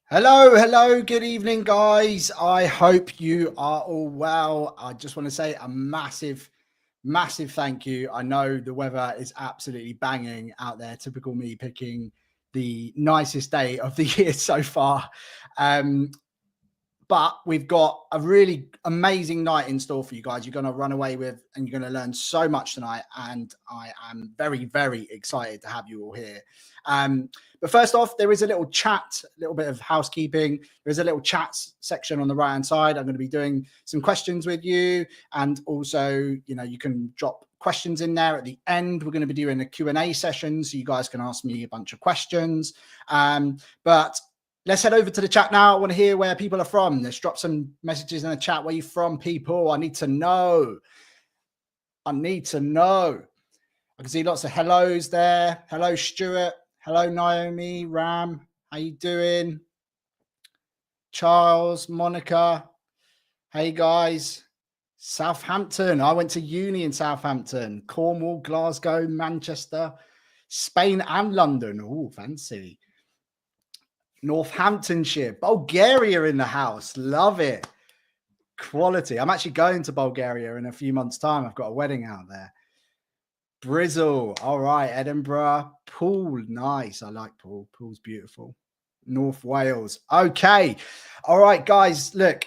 Hello, good evening, guys. I hope you are all well. I just want to say a massive thank you. I know the weather is absolutely banging out there. Typical me picking the nicest day of the year so far. Um, but we've got a really amazing night in store for you guys. You're going to run away with and you're going to learn so much tonight. And I am very excited to have you all here. But first off, there is a little chat, a little bit of housekeeping. There's a little chat section on the right hand side. I'm going to be doing some questions with you. And also, you can drop questions in there at the end. We're going to be doing a Q&A session, so you guys can ask me a bunch of questions. But let's head over to the chat now. I want to hear where people are from. Let's drop some messages in the chat. Where are you from, people? I need to know. I can see lots of hellos there. Hello, Stuart. Hello, Naomi, Ram. How you doing? Charles, Monica. Hey, guys. Southampton. I went to uni in Southampton. Cornwall, Glasgow, Manchester, Spain and London. Oh, fancy. Northamptonshire, Bulgaria in the house. Love it. Quality. I'm actually going to Bulgaria in a few months' time. I've got a wedding out there. Brizzle. All right. Edinburgh. Poole. Nice. I like Poole. Poole's beautiful. North Wales. Okay. All right, guys. Look,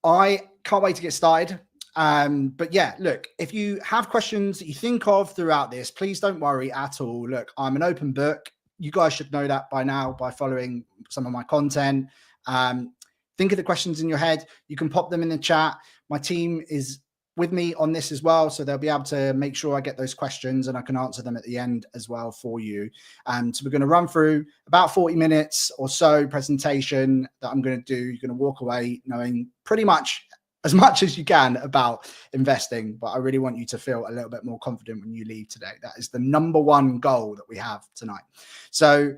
I can't wait to get started. But yeah, look, if you have questions that you think of throughout this, please don't worry at all. Look, I'm an open book. You guys should know that by now by following some of my content. Think of the questions in your head. You can pop them in the chat. My team is with me on this as well, so they'll be able to make sure I get those questions and I can answer them at the end as well for you. So we're going to run through about 40 minutes or so presentation that I'm going to do. You're going to walk away knowing pretty much as you can about investing, but I really want you to feel a little bit more confident when you leave today. That is the number one goal that we have tonight. So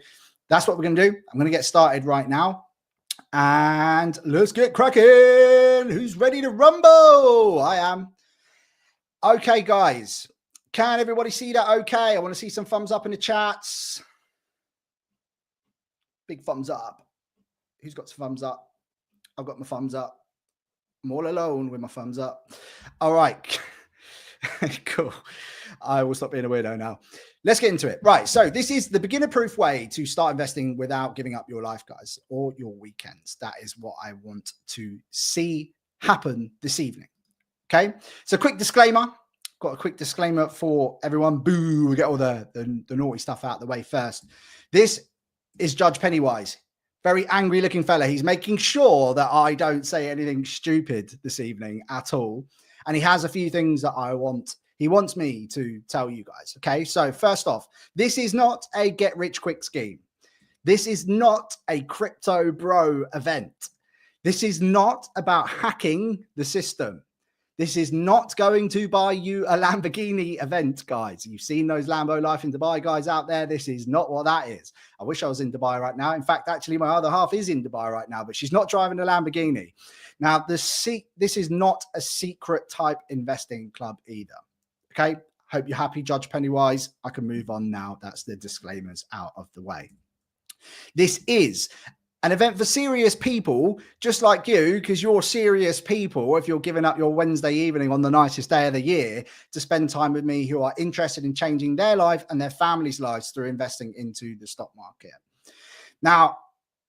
that's what we're going to do. I'm going to get started right now. And let's get cracking. Who's ready to rumble? I am. Okay, guys. Can everybody see that okay? I want to see some thumbs up in the chats. Big thumbs up. Who's got some thumbs up? I've got my thumbs up. I'm all alone with my thumbs up. All right. Cool. I will stop being a weirdo now. Let's get into it. Right. So this is the beginner-proof way to start investing without giving up your life, guys, or your weekends. That is what I want to see happen this evening. Okay. So quick disclaimer. Got a quick disclaimer for everyone. Boo. We get all the naughty stuff out of the way first. This is Judge Pennywise. Very angry looking fella. He's making sure that I don't say anything stupid this evening at all. And he has a few things that he wants me to tell you guys. Okay. So first off, this is not a get rich quick scheme. This is not a crypto bro event. This is not about hacking the system. This is not going to buy you a Lamborghini event, guys. You've seen those Lambo Life in Dubai guys out there. This is not what that is. I wish I was in Dubai right now. In fact, actually, my other half is in Dubai right now, but she's not driving a Lamborghini. Now, this is not a secret type investing club either. Okay. Hope you're happy, Judge Pennywise. I can move on now. That's the disclaimers out of the way. This is an event for serious people, just like you, because you're serious people. If you're giving up your Wednesday evening on the nicest day of the year to spend time with me, who are interested in changing their life and their family's lives through investing into the stock market. Now,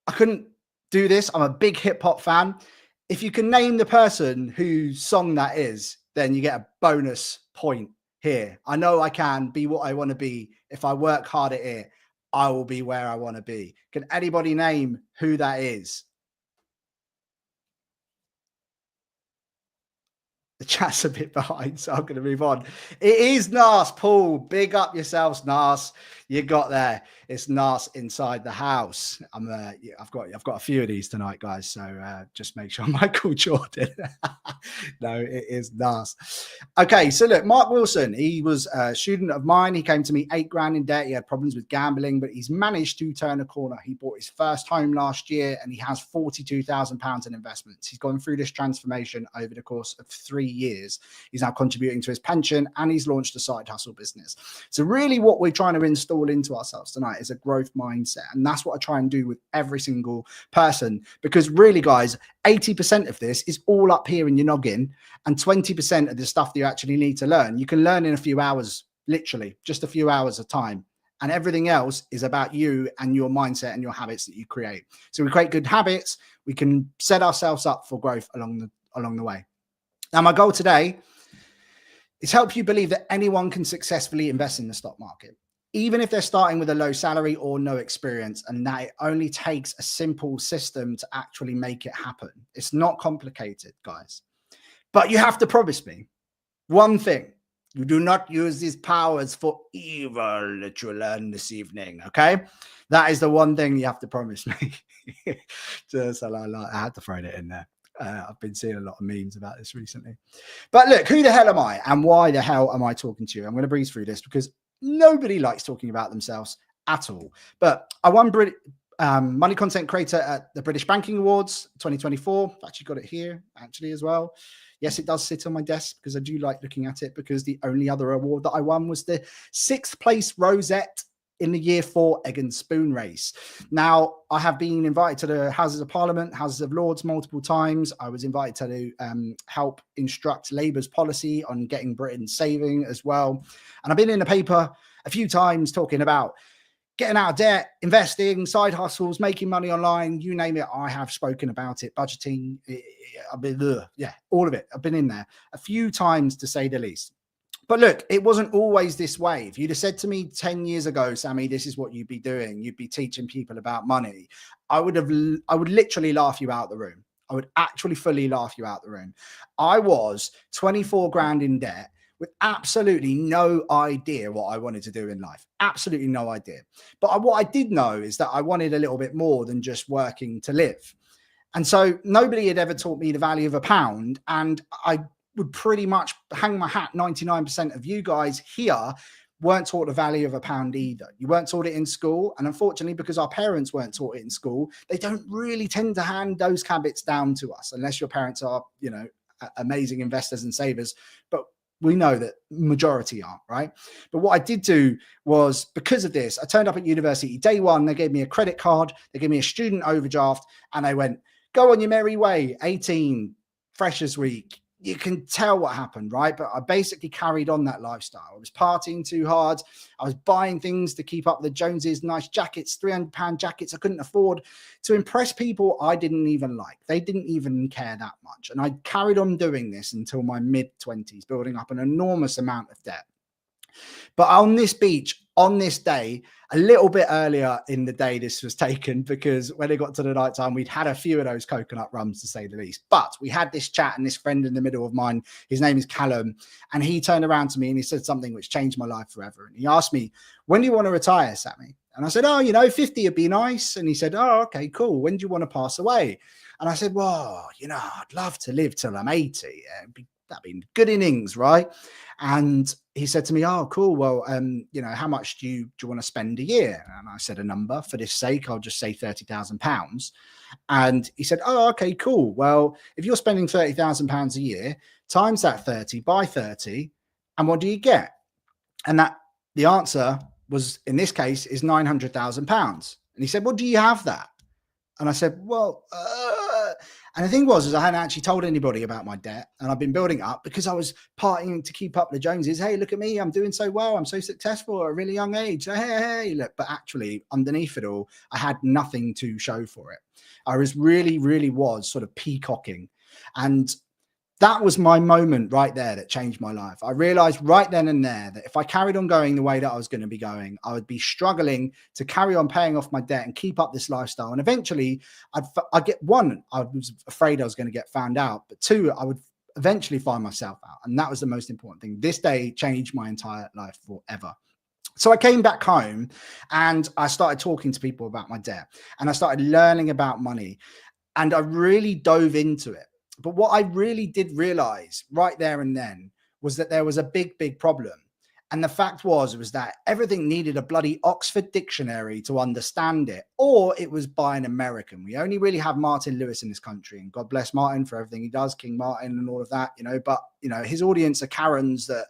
I couldn't do this. I'm a big hip hop fan. If you can name the person whose song that is, then you get a bonus point here. I know I can be what I want to be. If I work hard at it, I will be where I want to be. Can anybody name who that is? The chat's a bit behind, so I'm going to move on. It is Nas, Paul. Big up yourselves, Nas. You got there. It's Nas inside the house. I've got a few of these tonight, guys. So just make sure Michael Jordan. No, it is Nas. Okay, so look, Mark Wilson. He was a student of mine. He came to me 8 grand in debt. He had problems with gambling, but he's managed to turn a corner. He bought his first home last year, and he has £42,000 in investments. He's gone through this transformation over the course of 3 years. He's now contributing to his pension, and he's launched a side hustle business. So really what we're trying to install into ourselves tonight that is a growth mindset. And that's what I try and do with every single person, because really, guys, 80% of this is all up here in your noggin, and 20% of the stuff that you actually need to learn, you can learn in a few hours, literally just a few hours of time. And everything else is about you and your mindset and your habits that you create. So we create good habits, we can set ourselves up for growth along the way. Now, my goal today is help you believe that anyone can successfully invest in the stock market, even if they're starting with a low salary or no experience, and that it only takes a simple system to actually make it happen. It's not complicated, guys. But you have to promise me one thing. You do not use these powers for evil that you learn this evening, okay? That is the one thing you have to promise me. Just I had to throw it in there. I've been seeing a lot of memes about this recently. But look, who the hell am I and why the hell am I talking to you? I'm going to breeze through this because nobody likes talking about themselves at all. But I won Money Content Creator at the British Banking Awards 2024. I've actually got it here actually as well. Yes, it does sit on my desk because I do like looking at it, because the only other award that I won was the 6th place rosette in the year 4 egg and spoon race. Now, I have been invited to the Houses of Parliament, Houses of Lords multiple times. I was invited to help instruct Labour's policy on getting Britain saving as well. And I've been in the paper a few times talking about getting out of debt, investing, side hustles, making money online, you name it. I have spoken about it, budgeting. I've been, all of it. I've been in there a few times, to say the least. But look, it wasn't always this way. If you'd have said to me 10 years ago, Sammy, this is what you'd be doing, you'd be teaching people about money, I would literally laugh you out the room. I would actually fully laugh you out the room. I was 24 grand in debt with absolutely no idea what I wanted to do in life. Absolutely no idea. But what I did know is that I wanted a little bit more than just working to live. And so nobody had ever taught me the value of a pound. And I would pretty much hang my hat, 99% of you guys here weren't taught the value of a pound either. You weren't taught it in school. And unfortunately, because our parents weren't taught it in school, they don't really tend to hand those habits down to us, unless your parents are, amazing investors and savers. But we know that majority aren't, right? But what I did do was, because of this, I turned up at university day one. They gave me a credit card. They gave me a student overdraft. And they went, go on your merry way, 18, freshers week. You can tell what happened, right? But I basically carried on that lifestyle. I was partying too hard. I was buying things to keep up with the Joneses, nice jackets, £300 jackets I couldn't afford, to impress people I didn't even like. They didn't even care that much. And I carried on doing this until my mid-20s, building up an enormous amount of debt. But on this beach, on this day, a little bit earlier in the day, this was taken, because when it got to the night time, we'd had a few of those coconut rums, to say the least. But we had this chat, and this friend in the middle of mine, his name is Callum, and he turned around to me and he said something which changed my life forever. And he asked me, when do you want to retire, Sammy? And I said, 50 would be nice. And he said, oh, okay, cool. When do you want to pass away? And I said, well, I'd love to live till I'm 80. That'd be good innings, right? And he said to me, oh, cool. Well, how much do you want to spend a year? And I said a number. For this sake, I'll just say £30,000. And he said, oh, okay, cool. Well, if you're spending £30,000 a year, times that 30 by 30, and what do you get? And the answer was, in this case, is £900,000. And he said, well, do you have that? And I said, well, and the thing was I hadn't actually told anybody about my debt, and I've been building up because I was partying to keep up the Joneses. Hey, look at me. I'm doing so well. I'm so successful at a really young age. Hey, look. But actually, underneath it all, I had nothing to show for it. I was really was sort of peacocking. And that was my moment right there that changed my life. I realized right then and there that if I carried on going the way that I was going to be going, I would be struggling to carry on paying off my debt and keep up this lifestyle. And eventually I'd get, one, I was afraid I was going to get found out, but two, I would eventually find myself out. And that was the most important thing. This day changed my entire life forever. So I came back home and I started talking to people about my debt, and I started learning about money, and I really dove into it. But what I really did realize right there and then was that there was a big problem. And the fact was that everything needed a bloody Oxford dictionary to understand it, or it was by an American. We only really have Martin Lewis in this country, and God bless Martin for everything he does, King Martin and all of that, but, his audience are Karens that,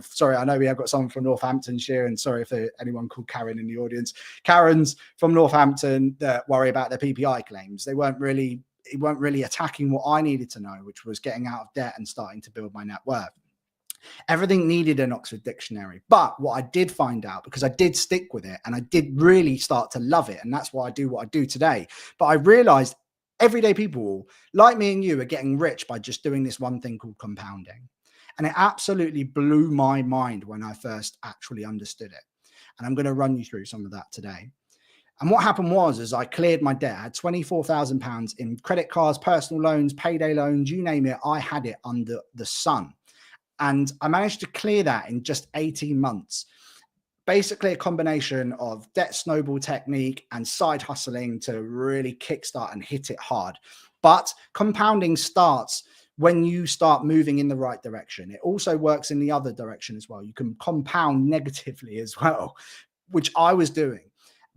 sorry, I know we have got someone from Northamptonshire, and sorry if anyone called Karen in the audience. Karens from Northampton that worry about their PPI claims. He weren't really attacking what I needed to know, which was getting out of debt and starting to build my net worth. Everything needed an Oxford dictionary. But what I did find out, because I did stick with it and I did really start to love it, and that's why I do what I do today. But I realized everyday people like me and you are getting rich by just doing this one thing called compounding. And it absolutely blew my mind when I first actually understood it. And I'm going to run you through some of that today. And what happened was I cleared my debt. I had £24,000 in credit cards, personal loans, payday loans, you name it. I had it under the sun. And I managed to clear that in just 18 months. Basically a combination of debt snowball technique and side hustling to really kickstart and hit it hard. But compounding starts when you start moving in the right direction. It also works in the other direction as well. You can compound negatively as well, which I was doing,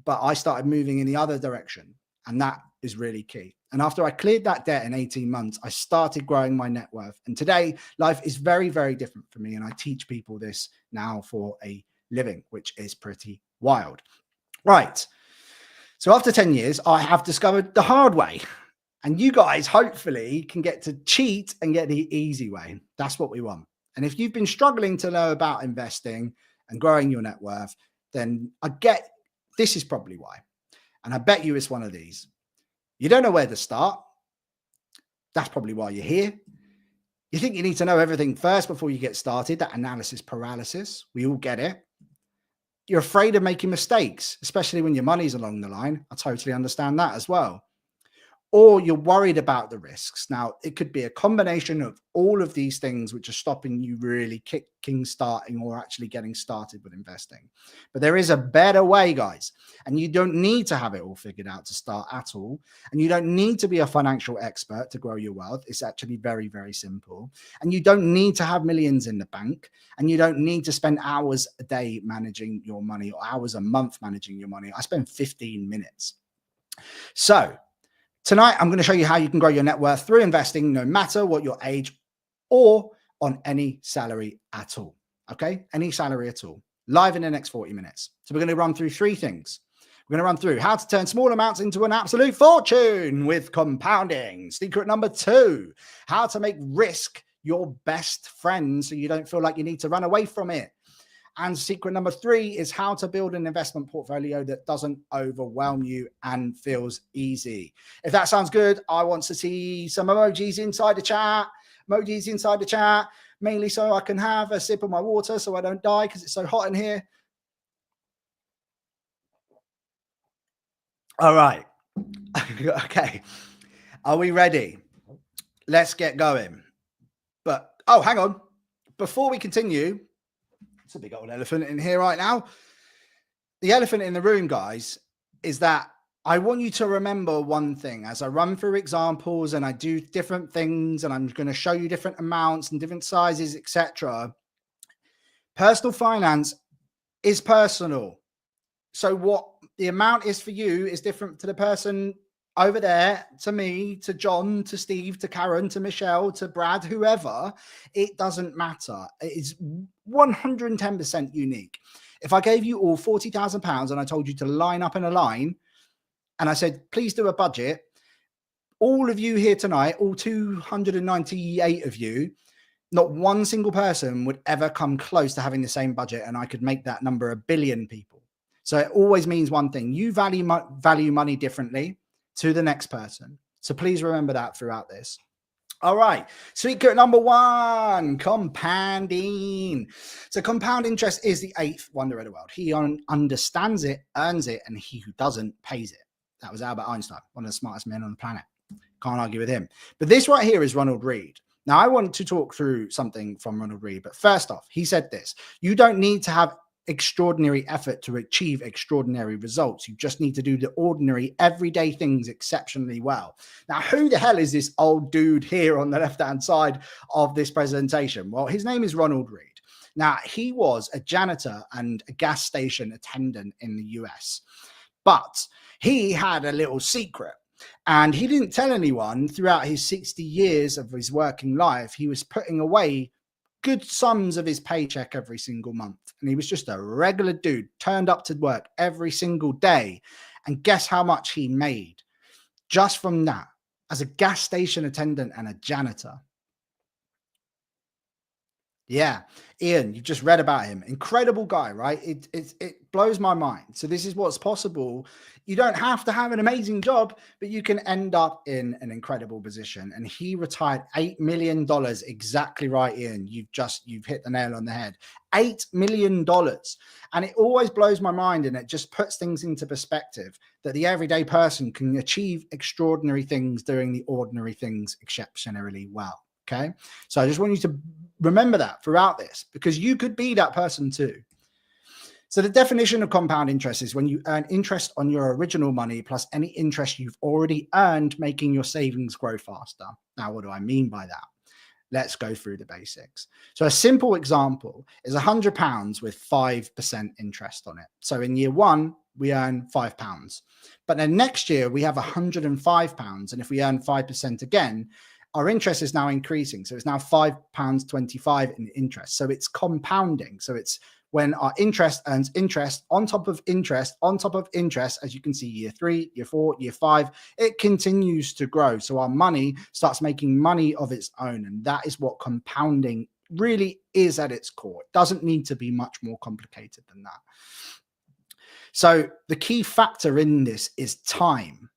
but I started moving in the other direction. And that is really key. And after I cleared that debt in 18 months, I started growing my net worth. And today, life is very, very different for me. And I teach people this now for a living, which is pretty wild. Right. So after 10 years, I have discovered the hard way. And you guys hopefully can get to cheat and get the easy way. That's what we want. And if you've been struggling to know about investing and growing your net worth, then I get this is probably why. And I bet you it's one of these. You don't know where to start. That's probably why you're here. You think you need to know everything first before you get started. That analysis paralysis. We all get it. You're afraid of making mistakes, especially when your money's along the line. I totally understand that as well. Or you're worried about the risks. Now, it could be a combination of all of these things which are stopping you really starting or actually getting started with investing. But there is a better way, guys. And you don't need to have it all figured out to start at all. And you don't need to be a financial expert to grow your wealth. It's actually very, very simple. And you don't need to have millions in the bank. And you don't need to spend hours a day managing your money or hours a month managing your money. I spend 15 minutes. So tonight, I'm going to show you how you can grow your net worth through investing, no matter what your age or on any salary at all. Okay? Any salary at all. Live in the next 40 minutes. So we're going to run through three things. We're going to run through how to turn small amounts into an absolute fortune with compounding. Secret number 2, how to make risk your best friend so you don't feel like you need to run away from it. And secret number 3 is how to build an investment portfolio that doesn't overwhelm you and feels easy. If that sounds good, I want to see some emojis inside the chat. Emojis inside the chat, mainly so I can have a sip of my water so I don't die because it's so hot in here. All right. Okay. Are we ready? Let's get going. But, oh, hang on. Before we continue, it's a big old elephant in here right now. The elephant in the room, guys, is that I want you to remember one thing. As I run through examples and I do different things and I'm going to show you different amounts and different sizes, etc. Personal finance is personal. So what the amount is for you is different to the person over there, to me, to John, to Steve, to Karen, to Michelle, to Brad, whoever. It doesn't matter. It is 110% unique. If I gave you all £40,000 and I told you to line up in a line and I said, please do a budget, all of you here tonight, all 298 of you, not one single person would ever come close to having the same budget, and I could make that number 1 billion people. So it always means one thing. You value money differently to the next person. So please remember that throughout this. All right. Secret number 1, compounding. So compound interest is the 8th wonder of the world. He understands it, earns it, and he who doesn't pays it. That was Albert Einstein, one of the smartest men on the planet. Can't argue with him. But this right here is Ronald Reed. Now, I want to talk through something from Ronald Reed. But first off, he said this: you don't need to have extraordinary effort to achieve extraordinary results. You just need to do the ordinary, everyday things exceptionally well. Now, who the hell is this old dude here on the left-hand side of this presentation? Well, his name is Ronald Reed. Now, he was a janitor and a gas station attendant in the US, but he had a little secret. And he didn't tell anyone throughout his 60 years of his working life. He was putting away good sums of his paycheck every single month. And he was just a regular dude, turned up to work every single day. And guess how much he made just from that as a gas station attendant and a janitor? Yeah, Ian, you've just read about him. Incredible guy, right? It blows my mind. So this is what's possible. You don't have to have an amazing job, but you can end up in an incredible position. And he retired $8 million. Exactly right, Ian. You've hit the nail on the head. $8 million. And it always blows my mind, and it just puts things into perspective that the everyday person can achieve extraordinary things doing the ordinary things exceptionally well. Okay. So I just want you to remember that throughout this, because you could be that person too. So the definition of compound interest is when you earn interest on your original money plus any interest you've already earned, making your savings grow faster. Now, what do I mean by that? Let's go through the basics. So a simple example is £100 with 5% interest on it. So in year one, we earn £5. But then next year we have £105. And if we earn 5% again, our interest is now increasing. So it's now £5.25 in interest. So it's compounding. So it's when our interest earns interest on top of interest on top of interest. As you can see, year 3, year 4, year 5, it continues to grow. So our money starts making money of its own. And that is what compounding really is at its core. It doesn't need to be much more complicated than that. So the key factor in this is time.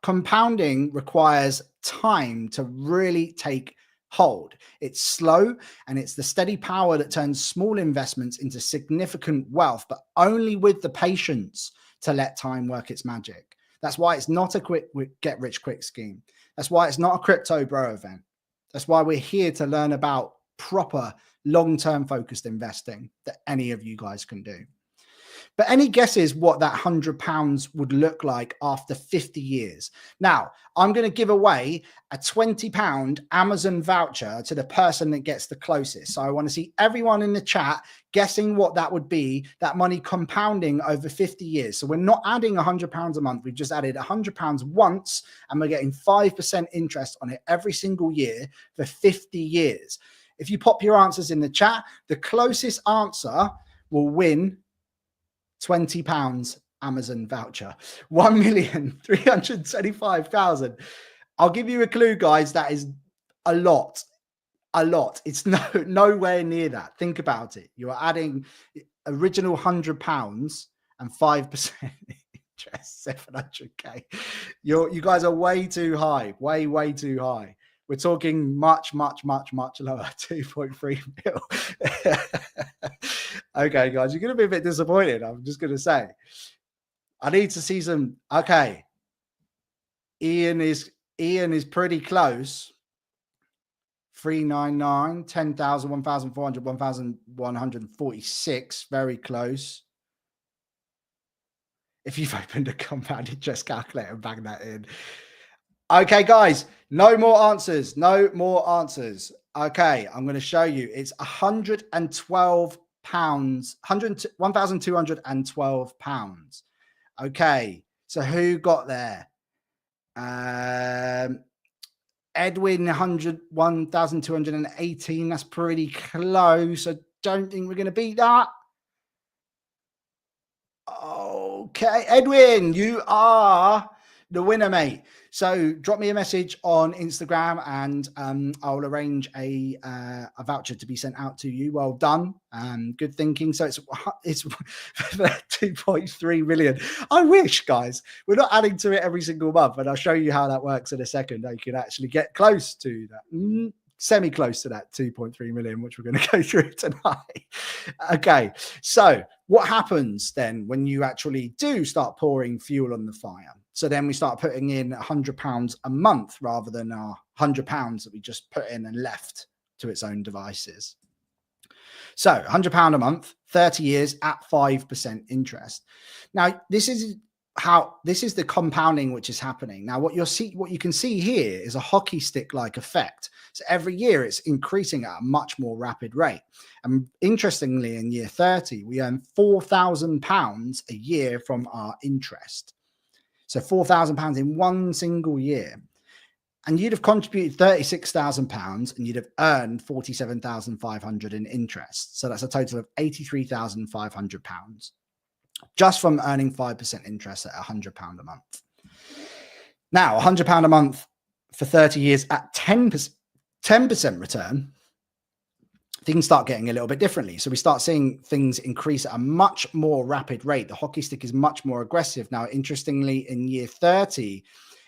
Compounding requires time to really take hold. It's slow, and it's the steady power that turns small investments into significant wealth, but only with the patience to let time work its magic. That's why it's not a quick get rich quick scheme. That's why it's not a crypto bro event. That's why we're here to learn about proper long-term focused investing that any of you guys can do. But any guesses what that £100 would look like after 50 years? Now, I'm going to give away a £20 Amazon voucher to the person that gets the closest. So I want to see everyone in the chat guessing what that would be, that money compounding over 50 years. So we're not adding £100 a month. We've just added £100 once, and we're getting 5% interest on it every single year for 50 years. If you pop your answers in the chat, the closest answer will win £20 Amazon voucher. 1,325,000. I'll give you a clue, guys. That is a lot. A lot. It's nowhere near that. Think about it. You are adding original £100 and 5% interest, 700k. You guys are way too high. Way too high. We're talking much lower, 2.3 mil. Okay, guys, you're going to be a bit disappointed. I'm just going to say, I need to see some. Okay, Ian is pretty close. 399, 10,000, 1,400, 1,146. Very close. If you've opened a compound interest calculator and bang that in. Okay, guys, no more answers. No more answers. Okay, I'm going to show you. It's £112. £1,212. Okay, so who got there? Edwin, 1,218. That's pretty close. I don't think we're going to beat that. Okay, Edwin, you are the winner, mate. So drop me a message on Instagram, and I'll arrange a voucher to be sent out to you. Well done. Good thinking. So it's 2.3 million. I wish, guys, we're not adding to it every single month, and I'll show you how that works in a second. You can actually get close to that. Semi-close to that 2.3 million, which we're going to go through tonight. Okay, so what happens then when you actually do start pouring fuel on the fire? So then we start putting in £100 a month rather than our £100 that we just put in and left to its own devices. So £100 a month, 30 years at 5% interest. Now, this is how this is the compounding which is happening. Now, what you can see here is a hockey stick like effect. So every year it's increasing at a much more rapid rate. And interestingly, in year 30, we earn £4,000 a year from our interest. So £4,000 in one single year. And you'd have contributed £36,000 and you'd have earned £47,500 in interest. So that's a total of £83,500 just from earning 5% interest at £100 a month. Now, £100 a month for 30 years at 10% return, things start getting a little bit differently. So we start seeing things increase at a much more rapid rate. The hockey stick is much more aggressive. Now, interestingly, in year 30,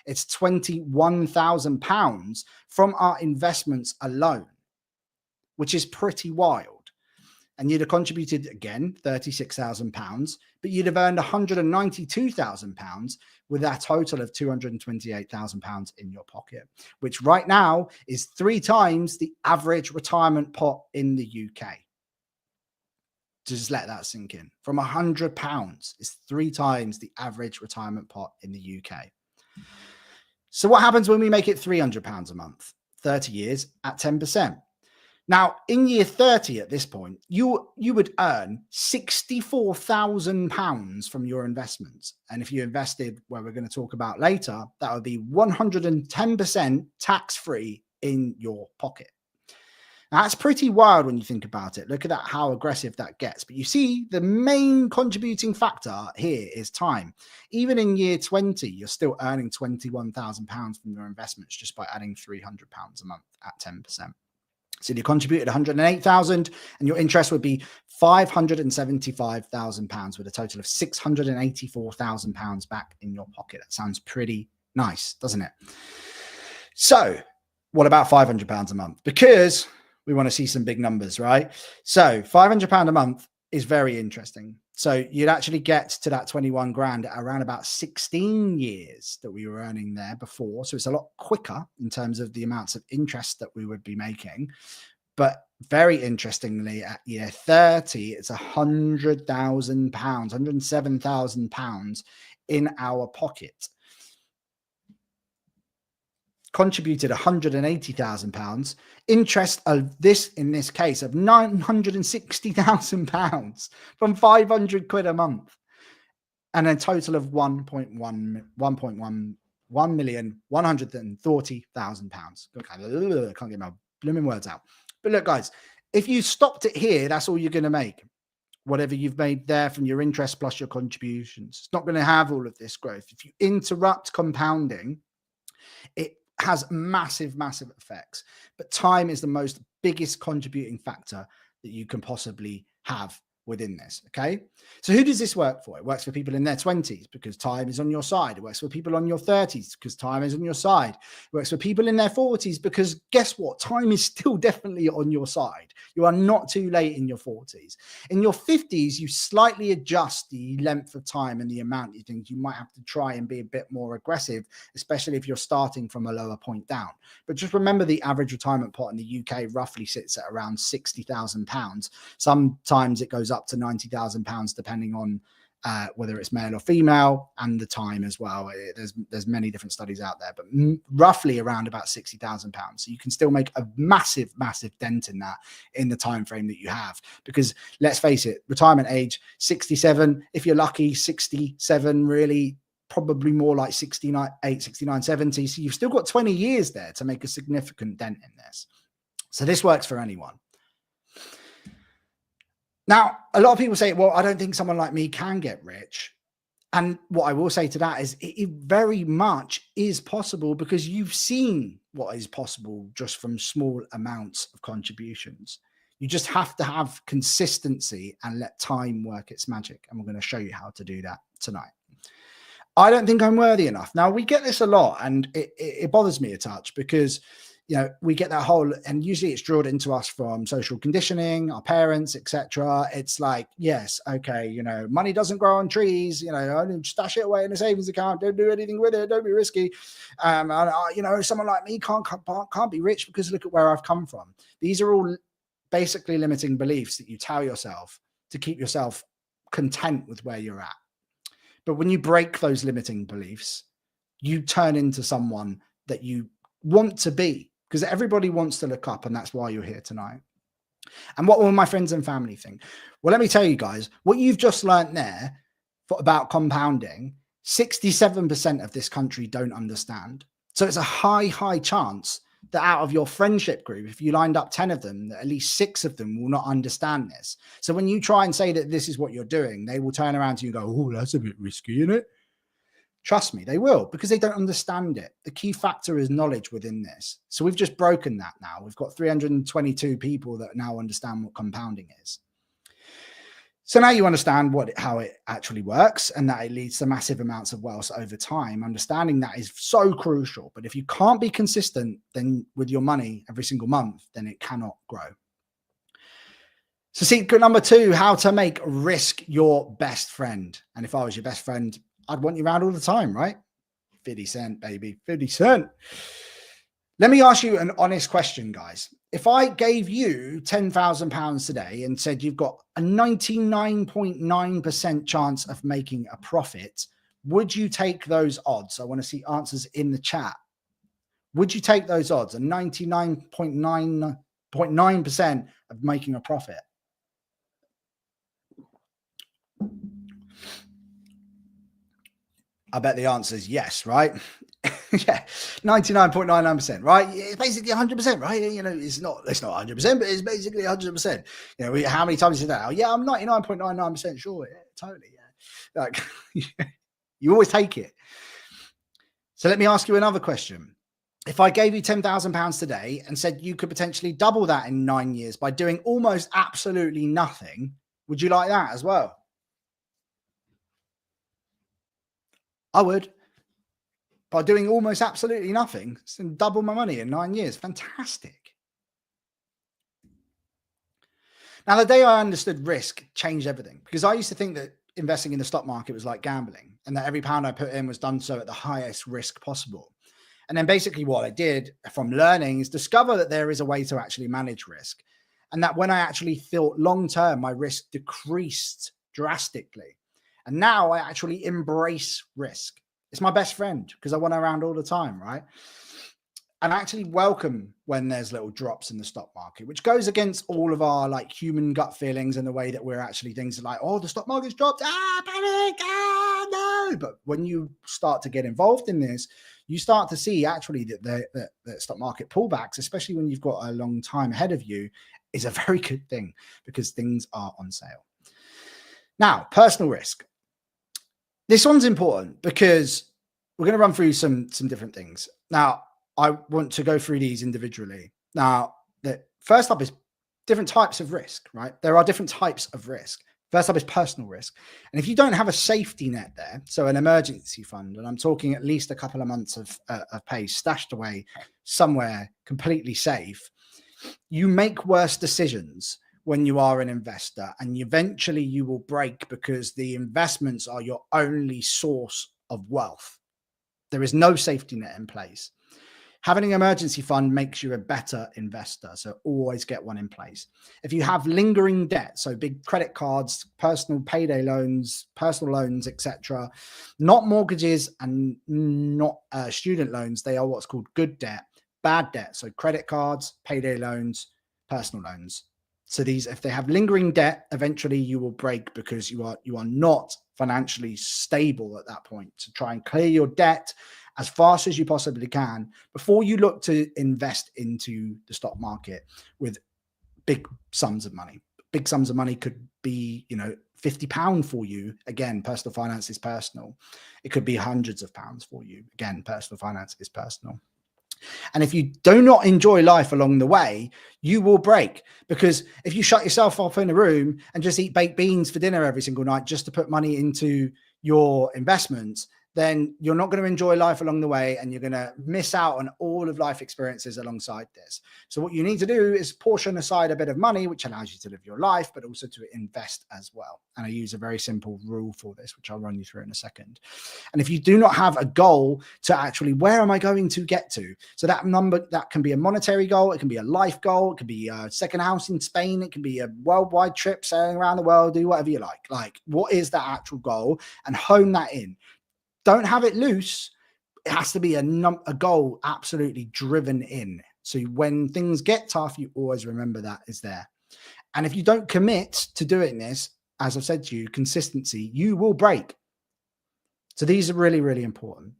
it's £21,000 from our investments alone, which is pretty wild. And you'd have contributed, again, £36,000, but you'd have earned £192,000 with a total of £228,000 in your pocket, which right now is 3 times the average retirement pot in the UK. Just let that sink in. From £100 is 3 times the average retirement pot in the UK. So what happens when we make it £300 a month, 30 years at 10%? Now, in year 30 at this point, you would earn £64,000 from your investments. And if you invested, where we're going to talk about later, that would be 110% tax-free in your pocket. Now, that's pretty wild when you think about it. Look at that, how aggressive that gets. But you see, the main contributing factor here is time. Even in year 20, you're still earning £21,000 from your investments just by adding £300 a month at 10%. So you contributed 108,000 and your interest would be £575,000 with a total of £684,000 back in your pocket. That sounds pretty nice, doesn't it? So what about £500 a month? Because we want to see some big numbers, right? So £500 a month is very interesting. So you'd actually get to that 21 grand at around about 16 years that we were earning there before. So it's a lot quicker in terms of the amounts of interest that we would be making. But very interestingly, at year 30, it's £100,000, £107,000 in our pocket. Contributed £180,000, interest of this, in this case, of £960,000 from 500 quid a month, and a total of £1,130,000. Can't get my blooming words out. But look, guys, if you stopped it here, that's all you're going to make. Whatever you've made there from your interest plus your contributions, it's not going to have all of this growth. If you interrupt compounding, it has massive, massive effects. But time is the biggest contributing factor that you can possibly have within this. Okay. So who does this work for? It works for people in their 20s because time is on your side. It works for people on your 30s because time is on your side. It works for people in their 40s because guess what? Time is still definitely on your side. You are not too late in your 40s. In your 50s, you slightly adjust the length of time and the amount you think you might have to try and be a bit more aggressive, especially if you're starting from a lower point down. But just remember, the average retirement pot in the UK roughly sits at around £60,000. Sometimes it goes up to £90,000 depending on whether it's male or female and the time as well. There's many different studies out there, but roughly around about £60,000. So you can still make a massive, massive dent in that in the time frame that you have. Because let's face it, retirement age 67, if you're lucky, 67 really. Probably more like 69, 70. So you've still got 20 years there to make a significant dent in this. So this works for anyone. Now, a lot of people say, well, I don't think someone like me can get rich. And what I will say to that is it very much is possible because you've seen what is possible just from small amounts of contributions. You just have to have consistency and let time work its magic. And we're going to show you how to do that tonight. I don't think I'm worthy enough. Now, we get this a lot and it bothers me a touch because, you know, we get that whole, and usually it's drilled into us from social conditioning, our parents, etc. It's like, yes, okay, you know, money doesn't grow on trees, you know, I don't stash it away in a savings account, don't do anything with it, don't be risky. You know, someone like me can't be rich because look at where I've come from. These are all basically limiting beliefs that you tell yourself to keep yourself content with where you're at. But when you break those limiting beliefs, you turn into someone that you want to be, because everybody wants to look up, and that's why you're here tonight. And what will my friends and family think? Well, let me tell you guys, what you've just learned there about compounding, 67% of this country don't understand. So it's a high chance that out of your friendship group, if you lined up 10 of them, that at least 6 of them will not understand this. So when you try and say that this is what you're doing, they will turn around to you and go, oh, that's a bit risky, isn't it? Trust me, they will, because they don't understand it. The key factor is knowledge within this. So we've just broken that now. We've got 322 people that now understand what compounding is. So now you understand how it actually works, and that it leads to massive amounts of wealth over time. Understanding that is so crucial. But if you can't be consistent then with your money every single month, then it cannot grow. So secret number 2, how to make risk your best friend. And if I was your best friend, I'd want you around all the time, right? 50 cent, baby, 50 cent. Let me ask you an honest question, guys. If I gave you £10,000 today and said you've got a 99.9% chance of making a profit, would you take those odds? I want to see answers in the chat. Would you take those odds, a 99.9% of making a profit? I bet the answer is yes, right? Yeah, 99.99%, right? It's basically 100%, right? You know, it's not 100%, but it's basically 100%. You know, how many times you say that? Oh, yeah, I'm 99.99% sure. Yeah, totally. Yeah, like you always take it. So let me ask you another question. If I gave you £10,000 today and said you could potentially double that in 9 years by doing almost absolutely nothing, would you like that as well? I would. By doing almost absolutely nothing, and double my money in 9 years. Fantastic. Now, the day I understood risk changed everything, because I used to think that investing in the stock market was like gambling, and that every pound I put in was done so at the highest risk possible. And then basically what I did from learning is discover that there is a way to actually manage risk. And that when I actually thought long-term, my risk decreased drastically. And now I actually embrace risk. It's my best friend because I want around all the time, right? And I actually welcome when there's little drops in the stock market, which goes against all of our like human gut feelings and the way that we're actually things like, oh, the stock market's dropped, panic, no. But when you start to get involved in this, you start to see actually that the stock market pullbacks, especially when you've got a long time ahead of you, is a very good thing because things are on sale. Now, personal risk. This one's important because we're going to run through some different things. Now, I want to go through these individually. Now, the first up is different types of risk, right? There are different types of risk. First up is personal risk. And if you don't have a safety net there, so an emergency fund, and I'm talking at least a couple of months of pay stashed away somewhere completely safe, you make worse decisions when you are an investor, and eventually you will break because the investments are your only source of wealth. There is no safety net in place. Having an emergency fund makes you a better investor, so always get one in place. If you have lingering debt, so big credit cards, personal payday loans, personal loans, etc., not mortgages and not student loans, they are what's called good debt, bad debt, so credit cards, payday loans, personal loans. So these, if they have lingering debt, eventually you will break because you are not financially stable at that point. To try and clear your debt as fast as you possibly can before you look to invest into the stock market with big sums of money. Big sums of money could be, £50 for you. Again, personal finance is personal. It could be hundreds of pounds for you. Again, personal finance is personal. And if you do not enjoy life along the way, you will break, because if you shut yourself up in a room and just eat baked beans for dinner every single night just to put money into your investments, then you're not going to enjoy life along the way, and you're going to miss out on all of life experiences alongside this. So what you need to do is portion aside a bit of money, which allows you to live your life, but also to invest as well. And I use a very simple rule for this, which I'll run you through in a second. And if you do not have a goal to actually, where am I going to get to? So that number, that can be a monetary goal. It can be a life goal. It can be a second house in Spain. It can be a worldwide trip, sailing around the world, do whatever you like. Like, what is that actual goal? And hone that in. Don't have it loose. It has to be a goal absolutely driven in. So when things get tough, you always remember that is there. And if you don't commit to doing this, as I've said to you, consistency, you will break. So these are really, really important.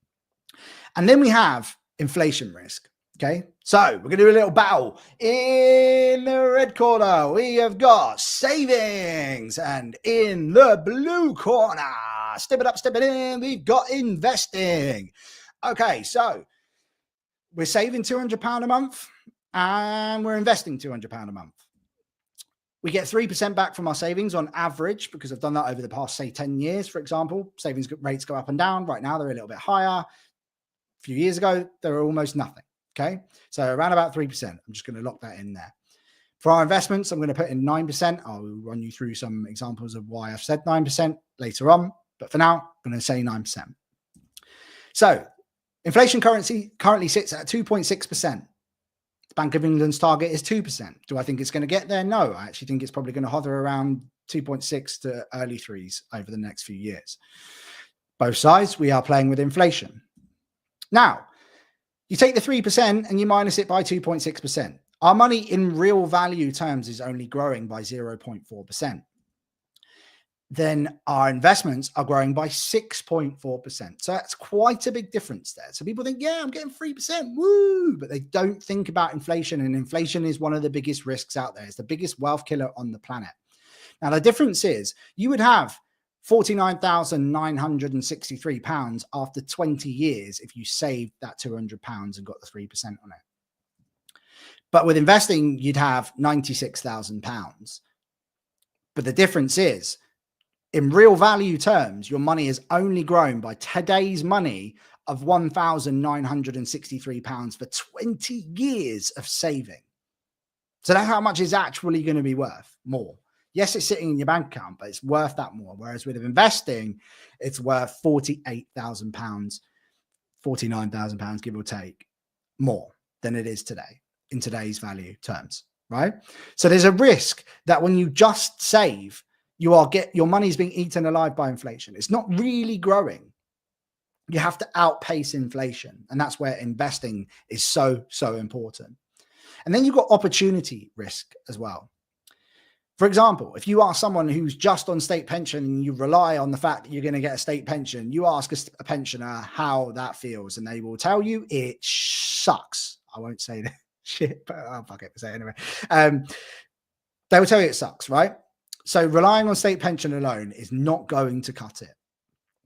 And then we have inflation risk. Okay, so we're going to do a little battle. In the red corner, we have got savings. And in the blue corner, step it up, step it in, we've got investing. Okay, so we're saving £200 a month and we're investing £200 a month. We get 3% back from our savings on average, because I've done that over the past, say, 10 years, for example. Savings rates go up and down. Right now, they're a little bit higher. A few years ago, they were almost nothing. Okay, so around about 3%. I'm just going to lock that in there. For our investments, I'm going to put in 9%. I'll run you through some examples of why I've said 9% later on. But for now, I'm going to say 9%. So inflation currently sits at 2.6%. The Bank of England's target is 2%. Do I think it's going to get there? No, I actually think it's probably going to hover around 2.6 to early threes over the next few years. Both sides, we are playing with inflation. Now, you take the 3% and you minus it by 2.6%. Our money in real value terms is only growing by 0.4%. Then our investments are growing by 6.4%. So that's quite a big difference there. So people think, yeah, I'm getting 3%, woo, but they don't think about inflation. And inflation is one of the biggest risks out there. It's the biggest wealth killer on the planet. Now, the difference is you would have £49,963 after 20 years if you saved that £200 and got the 3% on it. But with investing, you'd have £96,000. But the difference is, in real value terms, your money has only grown by today's money of £1,963 for 20 years of saving. So that's how much it's actually going to be worth more. Yes, it's sitting in your bank account, but it's worth that more. Whereas with investing, it's worth £48,000, £49,000, give or take, more than it is today in today's value terms, right? So there's a risk that when you just save, your money's being eaten alive by inflation. It's not really growing. You have to outpace inflation. And that's where investing is so, so important. And then you've got opportunity risk as well. For example, if you are someone who's just on state pension and you rely on the fact that you're going to get a state pension, you ask a pensioner how that feels, and they will tell you it sucks. I won't say that shit, but I'll fuck it, say it anyway. They will tell you it sucks, right? So relying on state pension alone is not going to cut it.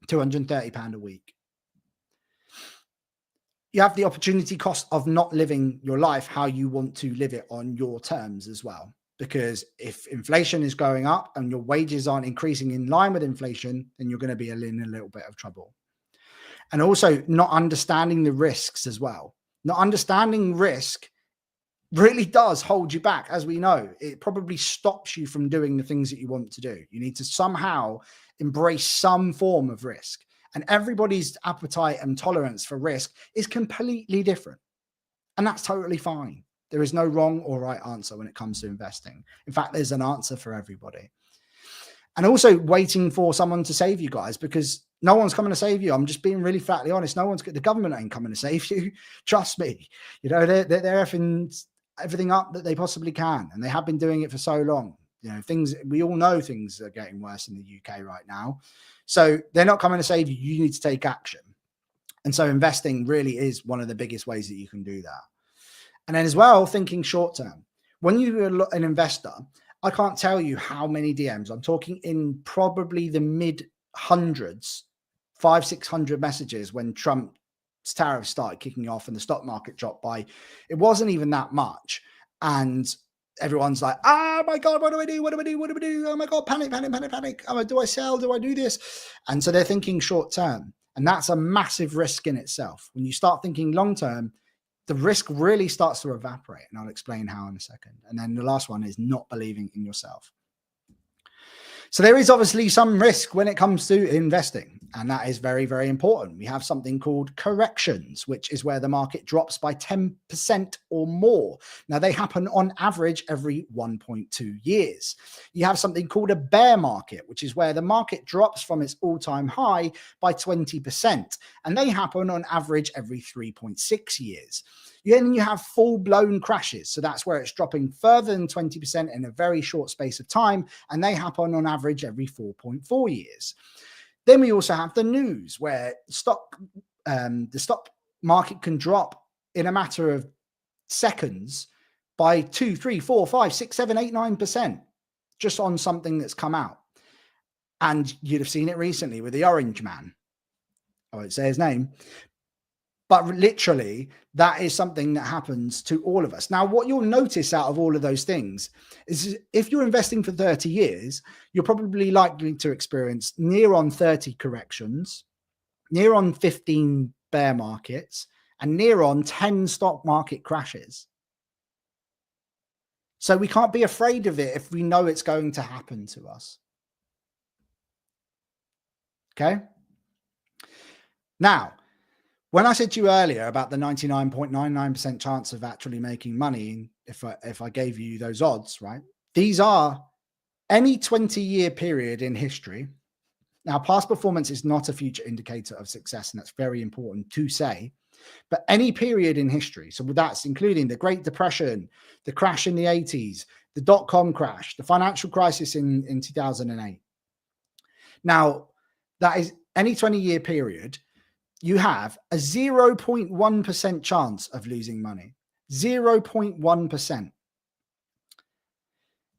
£230 a week. You have the opportunity cost of not living your life how you want to live it on your terms as well. Because if inflation is going up and your wages aren't increasing in line with inflation, then you're going to be in a little bit of trouble. And also not understanding the risks as well. Not understanding risk really does hold you back. As we know, it probably stops you from doing the things that you want to do. You need to somehow embrace some form of risk. And everybody's appetite and tolerance for risk is completely different. And that's totally fine. There is no wrong or right answer when it comes to investing. In fact, there's an answer for everybody. And also waiting for someone to save you guys, because no one's coming to save you. I'm just being really flatly honest. The government ain't coming to save you. Trust me. You know, they're effing everything up that they possibly can. And they have been doing it for so long. You know, we all know things are getting worse in the UK right now. So they're not coming to save you. You need to take action. And so investing really is one of the biggest ways that you can do that. And then as well, thinking short term. When you're an investor, I can't tell you how many DMs. I'm talking in probably the mid hundreds, 500-600 messages when Trump's tariffs started kicking off and the stock market dropped by. It wasn't even that much. And everyone's like, oh my God, what do I do? What do I do? What do I do? Oh my God, panic, panic, panic, panic. Oh, do I sell? Do I do this? And so they're thinking short term. And that's a massive risk in itself. When you start thinking long term, the risk really starts to evaporate. And I'll explain how in a second. And then the last one is not believing in yourself. So there is obviously some risk when it comes to investing, and that is very, very important. We have something called corrections, which is where the market drops by 10% or more. Now, they happen on average every 1.2 years. You have something called a bear market, which is where the market drops from its all-time high by 20%, and they happen on average every 3.6 years. Then you have full-blown crashes. So that's where it's dropping further than 20% in a very short space of time, and they happen on average every 4.4 years. Then we also have the news, where the stock market can drop in a matter of seconds by 2, 3, 4, 5, 6, 7, 8, 9% just on something that's come out. And you'd have seen it recently with the Orange Man. I won't say his name. But literally, that is something that happens to all of us. Now, what you'll notice out of all of those things is if you're investing for 30 years, you're probably likely to experience near on 30 corrections, near on 15 bear markets, and near on 10 stock market crashes. So we can't be afraid of it if we know it's going to happen to us. Okay? Now, when I said to you earlier about the 99.99% chance of actually making money, if I gave you those odds, right? These are any 20-year period in history. Now, past performance is not a future indicator of success, and that's very important to say. But any period in history, so that's including the Great Depression, the crash in the 80s, the dot-com crash, the financial crisis in 2008. Now, that is any 20-year period. You have a 0.1% chance of losing money. 0.1%.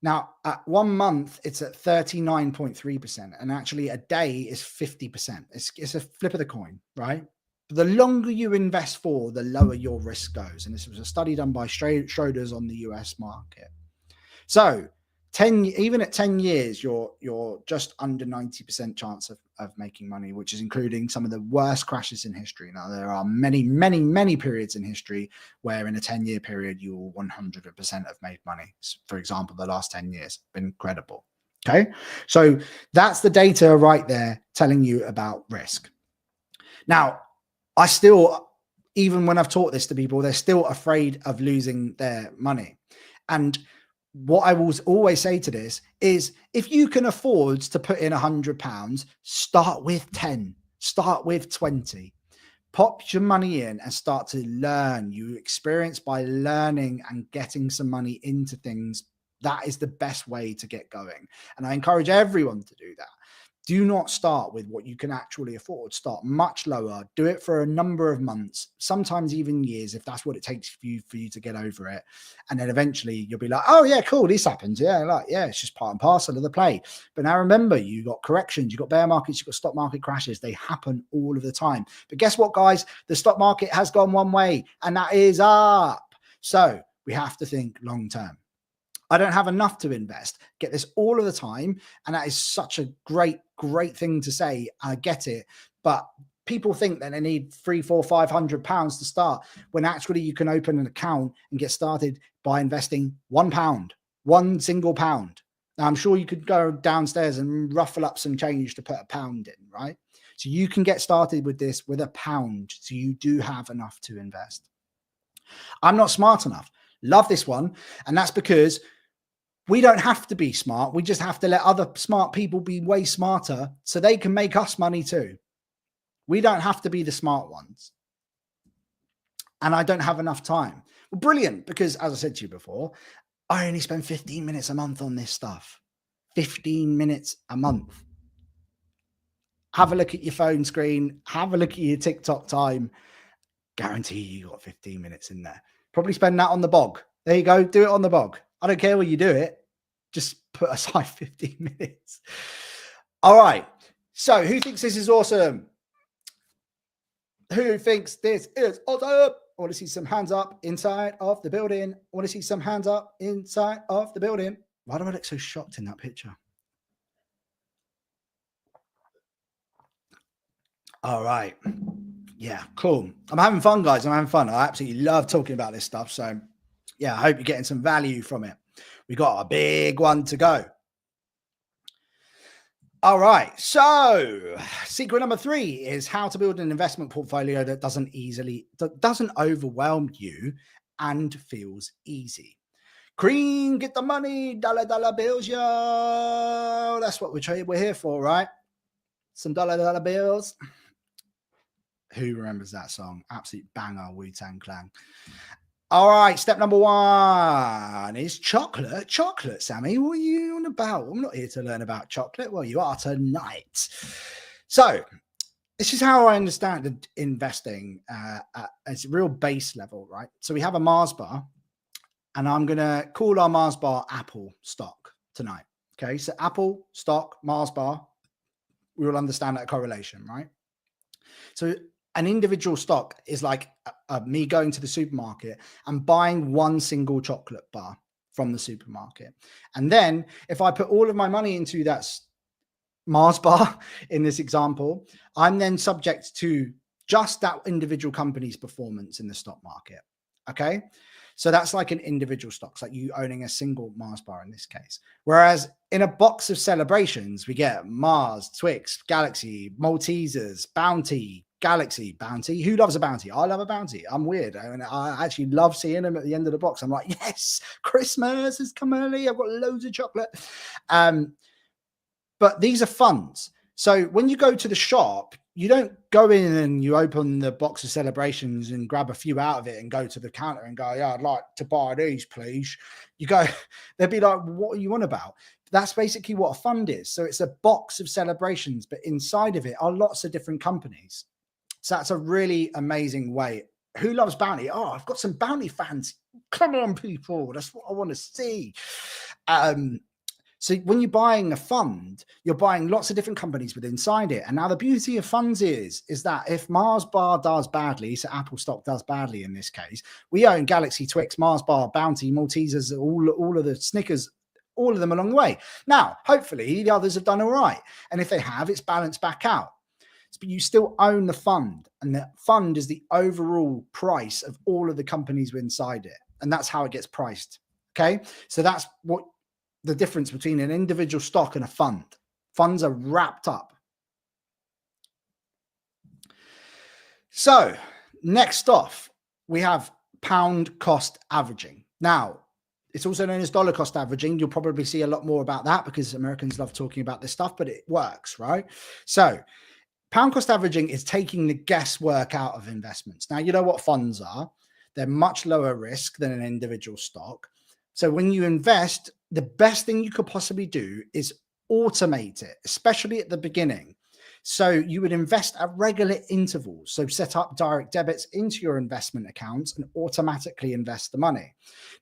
Now, at 1 month, it's at 39.3%. And actually, a day is 50%. It's a flip of the coin, right? But the longer you invest for, the lower your risk goes. And this was a study done by Schroders on the US market. So, even at 10 years, you're just under 90% chance of making money, which is including some of the worst crashes in history. Now, there are many, many, many periods in history where in a 10-year period, you will 100% have made money. For example, the last 10 years, been incredible. Okay. So that's the data right there telling you about risk. Now, I still, even when I've taught this to people, they're still afraid of losing their money. And what I will always say to this is, if you can afford to put in £100, start with 10, start with 20, pop your money in and start to learn. You experience by learning and getting some money into things. That is the best way to get going. And I encourage everyone to do that. Do not start with what you can actually afford. Start much lower. Do it for a number of months, sometimes even years, if that's what it takes for you to get over it. And then eventually you'll be like, oh yeah, cool, this happens. Yeah, it's just part and parcel of the play. But now remember, you got corrections, you got bear markets, you got stock market crashes. They happen all of the time. But guess what, guys? The stock market has gone one way, and that is up. So we have to think long term. I don't have enough to invest. Get this all of the time. And that is such a great thing to say. I get it. But people think that they need £300, £400, £500 to start, when actually you can open an account and get started by investing £1, one single pound. Now, I'm sure you could go downstairs and ruffle up some change to put a pound in, right? So you can get started with this with £1. So you do have enough to invest. I'm not smart enough. Love this one. And that's because we don't have to be smart. We just have to let other smart people be way smarter so they can make us money too. We don't have to be the smart ones. And I don't have enough time. Well, brilliant, because as I said to you before, I only spend 15 minutes a month on this stuff. 15 minutes a month. Have a look at your phone screen. Have a look at your TikTok time. Guarantee you got 15 minutes in there. Probably spend that on the bog. There you go. Do it on the bog. I don't care where you do it. Just put aside 15 minutes. All right. So who thinks this is awesome? Who thinks this is awesome? I want to see some hands up inside of the building. I want to see some hands up inside of the building. Why do I look so shocked in that picture? All right. Yeah, cool. I'm having fun, guys. I'm having fun. I absolutely love talking about this stuff. So, yeah, I hope you're getting some value from it. We got a big one to go. All right. So, secret number 3 is how to build an investment portfolio that doesn't overwhelm you and feels easy. Cream, get the money, dollar bills, yo. That's what we're here for, right? Some dollar bills. Who remembers that song? Absolute banger, Wu-Tang Clan. All right, step number 1 is chocolate. Chocolate, Sammy. What are you on about? I'm not here to learn about chocolate. Well, you are tonight. So, this is how I understand investing at its real base level, right? So, we have a Mars bar, and I'm going to call our Mars bar Apple stock tonight. Okay, so Apple stock, Mars bar, we will understand that correlation, right? So, an individual stock is like me going to the supermarket and buying one single chocolate bar from the supermarket. And then if I put all of my money into that Mars bar in this example, I'm then subject to just that individual company's performance in the stock market. Okay. So that's like an individual stocks, like you owning a single Mars bar in this case. Whereas in a box of celebrations, we get Mars, Twix, Galaxy, Maltesers, Bounty, Galaxy, Bounty. Who loves a Bounty? I love a Bounty. I'm weird. And I actually love seeing them at the end of the box. I'm like, yes, Christmas has come early. I've got loads of chocolate. But these are funds. So when you go to the shop, you don't go in and you open the box of celebrations and grab a few out of it and go to the counter and go, yeah, I'd like to buy these, please. You go, they'll be like, what are you on about? That's basically what a fund is. So it's a box of celebrations, but inside of it are lots of different companies. So that's a really amazing way. Who loves Bounty? Oh, I've got some Bounty fans. Come on, people. That's what I want to see. So when you're buying a fund, you're buying lots of different companies with inside it. And now the beauty of funds is that if Mars bar does badly, so Apple stock does badly in this case, we own Galaxy, Twix, Mars bar, Bounty, Maltesers, all of the Snickers, all of them along the way. Now, hopefully the others have done all right. And if they have, it's balanced back out. But you still own the fund, and the fund is the overall price of all of the companies inside it. And that's how it gets priced. Okay. So that's what the difference between an individual stock and a fund. Funds are wrapped up. So next off, we have pound cost averaging. Now, it's also known as dollar cost averaging. You'll probably see a lot more about that because Americans love talking about this stuff, but it works, right? So pound cost averaging is taking the guesswork out of investments. Now, you know what funds are. They're much lower risk than an individual stock. So when you invest, the best thing you could possibly do is automate it, especially at the beginning. So you would invest at regular intervals. So set up direct debits into your investment accounts and automatically invest the money.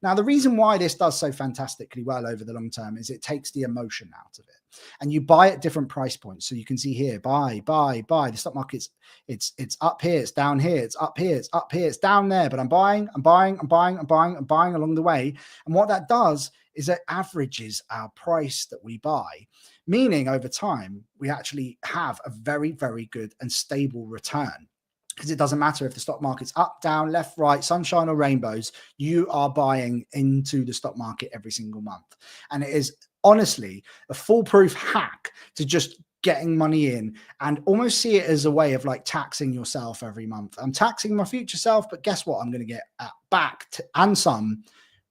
Now, the reason why this does so fantastically well over the long term is it takes the emotion out of it. And you buy at different price points. So you can see here, buy. The stock market's it's up here, it's down here, it's up here, it's up here, it's down there. But I'm buying along the way. And what that does is it averages our price that we buy, meaning over time, we actually have a very, very good and stable return. Because it doesn't matter if the stock market's up, down, left, right, sunshine or rainbows, you are buying into the stock market every single month. And it is honestly a foolproof hack to just getting money in, and almost see it as a way of like taxing yourself every month. I'm taxing my future self, but guess what? I'm going to get back and some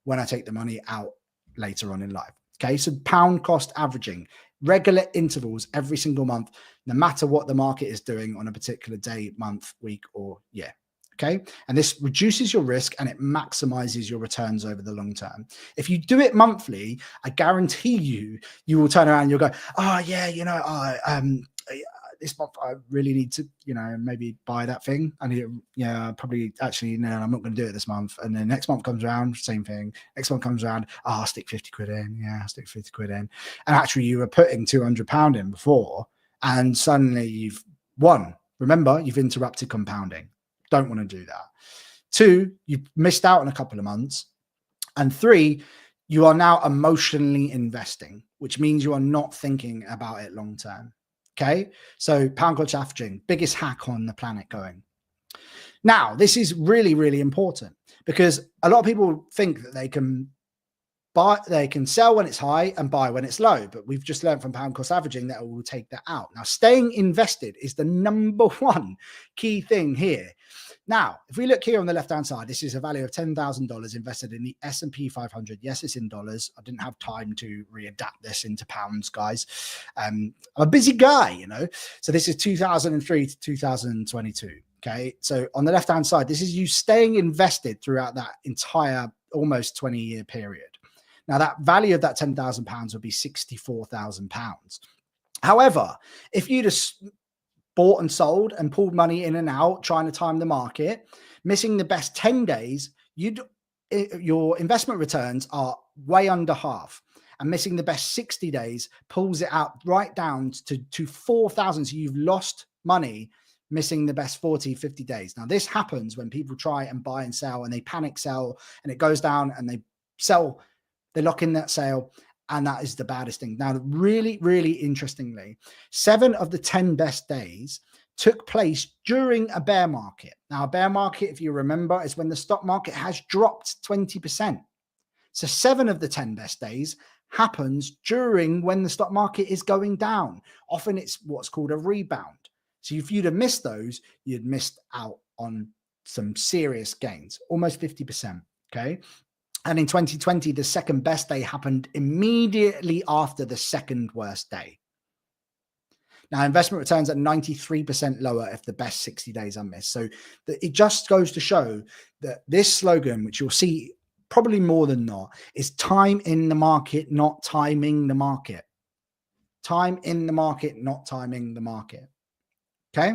when I take the money out later on in life. Okay, so pound cost averaging, regular intervals every single month, no matter what the market is doing on a particular day, month, week, or year. Okay, and this reduces your risk and it maximizes your returns over the long term. If you do it monthly, I guarantee you will turn around and you'll go, oh yeah, you know, this month I really need to, you know, maybe buy that thing. I need to, yeah, probably actually, no, I'm not going to do it this month. And then next month comes around, same thing. Next month comes around, oh, I'll stick 50 quid in. Yeah, I'll stick 50 quid in. And actually you were putting £200 in before and suddenly you've won. Remember, you've interrupted compounding. Don't want to do that. 2, you've missed out on a couple of months. And 3, you are now emotionally investing, which means you are not thinking about it long term. Okay. So pound coach averaging, biggest hack on the planet going. Now, this is really, really important because a lot of people think that they can sell when it's high and buy when it's low, but we've just learned from pound cost averaging that it will take that out. Now, staying invested is the number one key thing here. Now, if we look here on the left-hand side, this is a value of $10,000 invested in the S&P 500. Yes, it's in dollars. I didn't have time to readapt this into pounds, guys. I'm a busy guy, you know. So this is 2003 to 2022. Okay. So on the left-hand side, this is you staying invested throughout that entire almost 20-year period. Now, that value of that £10,000 would be £64,000. However, if you just bought and sold and pulled money in and out, trying to time the market, missing the best 10 days, your investment returns are way under half. And missing the best 60 days pulls it out right down to 4,000. So you've lost money missing the best 40, 50 days. Now, this happens when people try and buy and sell and they panic sell and it goes down and they sell. They lock in that sale, and that is the baddest thing. Now, really, really interestingly, 7 of the 10 best days took place during a bear market. Now, a bear market, if you remember, is when the stock market has dropped 20%. So 7 of the 10 best days happens during when the stock market is going down. Often it's what's called a rebound. So if you'd have missed those, you'd missed out on some serious gains, almost 50%. Okay. And in 2020, the second best day happened immediately after the second worst day. Now, investment returns are 93% lower if the best 60 days are missed. So it just goes to show that this slogan, which you'll see probably more than not, is time in the market, not timing the market. Time in the market, not timing the market. Okay.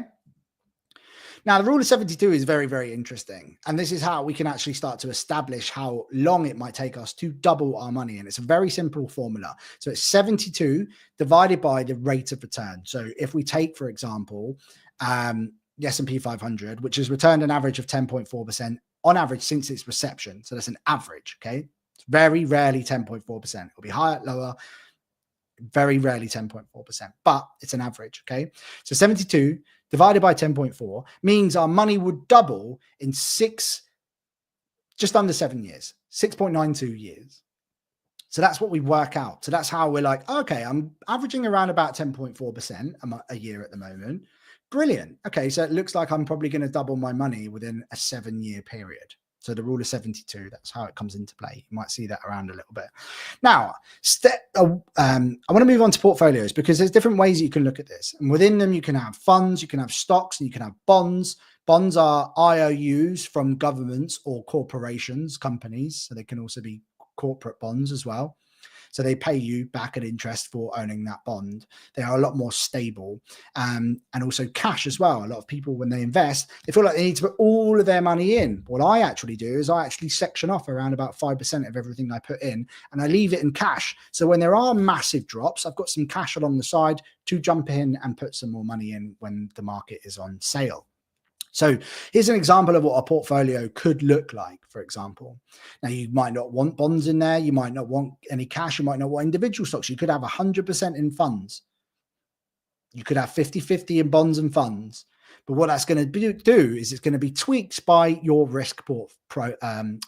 Now, the rule of 72 is very, very interesting. And this is how we can actually start to establish how long it might take us to double our money. And it's a very simple formula. So it's 72 divided by the rate of return. So if we take, for example, the S&P 500, which has returned an average of 10.4% on average since its reception. So that's an average. Okay. It's very rarely 10.4%. It'll be higher, lower, very rarely 10.4%, but it's an average. Okay. So 72 divided by 10.4 means our money would double in just under 7 years, 6.92 years. So that's what we work out. So that's how we're like, okay, I'm averaging around about 10.4% a year at the moment. Brilliant. Okay. So it looks like I'm probably going to double my money within a 7-year period. So the rule of 72, that's how it comes into play. You might see that around a little bit. Now, I want to move on to portfolios because there's different ways you can look at this. And within them, you can have funds, you can have stocks, and you can have bonds. Bonds are IOUs from governments or corporations, companies. So they can also be corporate bonds as well. So they pay you back an interest for owning that bond. They are a lot more stable, and also cash as well. A lot of people, when they invest, they feel like they need to put all of their money in. What I actually do is I actually section off around about 5% of everything I put in, and I leave it in cash. So when there are massive drops, I've got some cash along the side to jump in and put some more money in when the market is on sale. So here's an example of what a portfolio could look like, for example. Now, you might not want bonds in there. You might not want any cash. You might not want individual stocks. You could have 100% in funds. You could have 50-50 in bonds and funds. But what that's going to do is it's going to be tweaked by your risk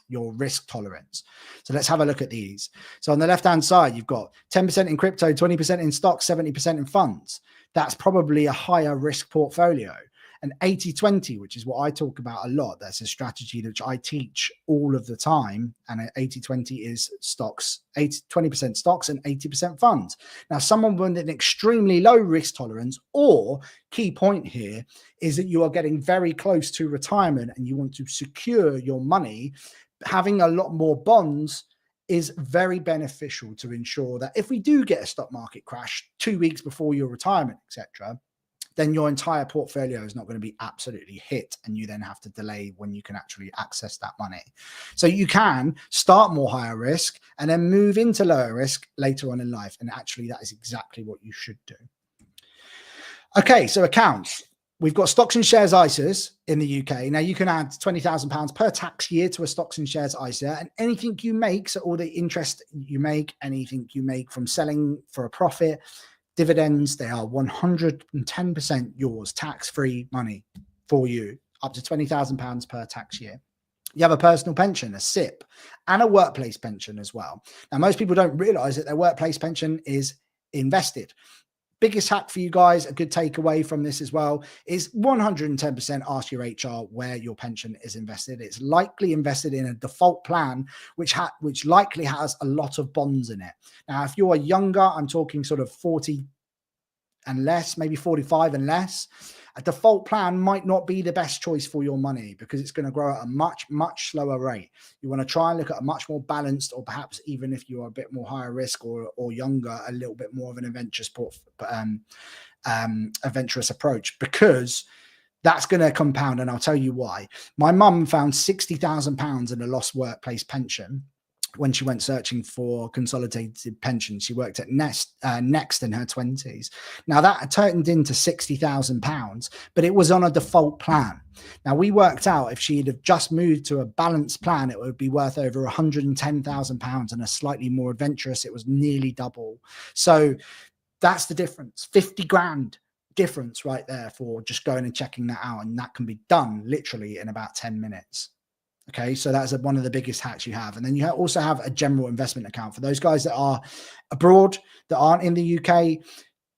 your risk tolerance. So let's have a look at these. So on the left-hand side, you've got 10% in crypto, 20% in stocks, 70% in funds. That's probably a higher risk portfolio. And 80-20, which is what I talk about a lot. That's a strategy which I teach all of the time. And 80-20 is stocks, 20% stocks and 80% funds. Now, someone with an extremely low risk tolerance, or key point here is that you are getting very close to retirement and you want to secure your money, having a lot more bonds is very beneficial to ensure that if we do get a stock market crash 2 weeks before your retirement, etc., then your entire portfolio is not going to be absolutely hit, and you then have to delay when you can actually access that money. So you can start more higher risk and then move into lower risk later on in life. And actually, that is exactly what you should do. Okay, so accounts. We've got stocks and shares ISAs in the UK. Now, you can add £20,000 per tax year to a stocks and shares ISA, and anything you make, so all the interest you make, anything you make from selling for a profit, dividends, they are 110% yours, tax-free money for you, up to £20,000 per tax year. You have a personal pension, a SIP, and a workplace pension as well. Now, most people don't realize that their workplace pension is invested. Biggest hack for you guys, a good takeaway from this as well, is 110% ask your HR where your pension is invested. It's likely invested in a default plan, which likely has a lot of bonds in it. Now, if you're younger, I'm talking sort of 40 and less, maybe 45 and less, a default plan might not be the best choice for your money because it's going to grow at a much, much slower rate. You want to try and look at a much more balanced, or perhaps even if you're a bit more higher risk or younger, a little bit more of an adventurous approach, because that's going to compound. And I'll tell you why. My mum found £60,000 in a lost workplace pension when she went searching for consolidated pension. She worked at Next in her 20s. Now that turned into £60,000, but it was on a default plan. Now we worked out if she'd have just moved to a balanced plan, it would be worth over £110,000, and a slightly more adventurous, it was nearly double. So that's the difference. 50 grand difference right there for just going and checking that out. And that can be done literally in about 10 minutes. Okay, so that's one of the biggest hacks you have. And then you also have a general investment account for those guys that are abroad, that aren't in the UK.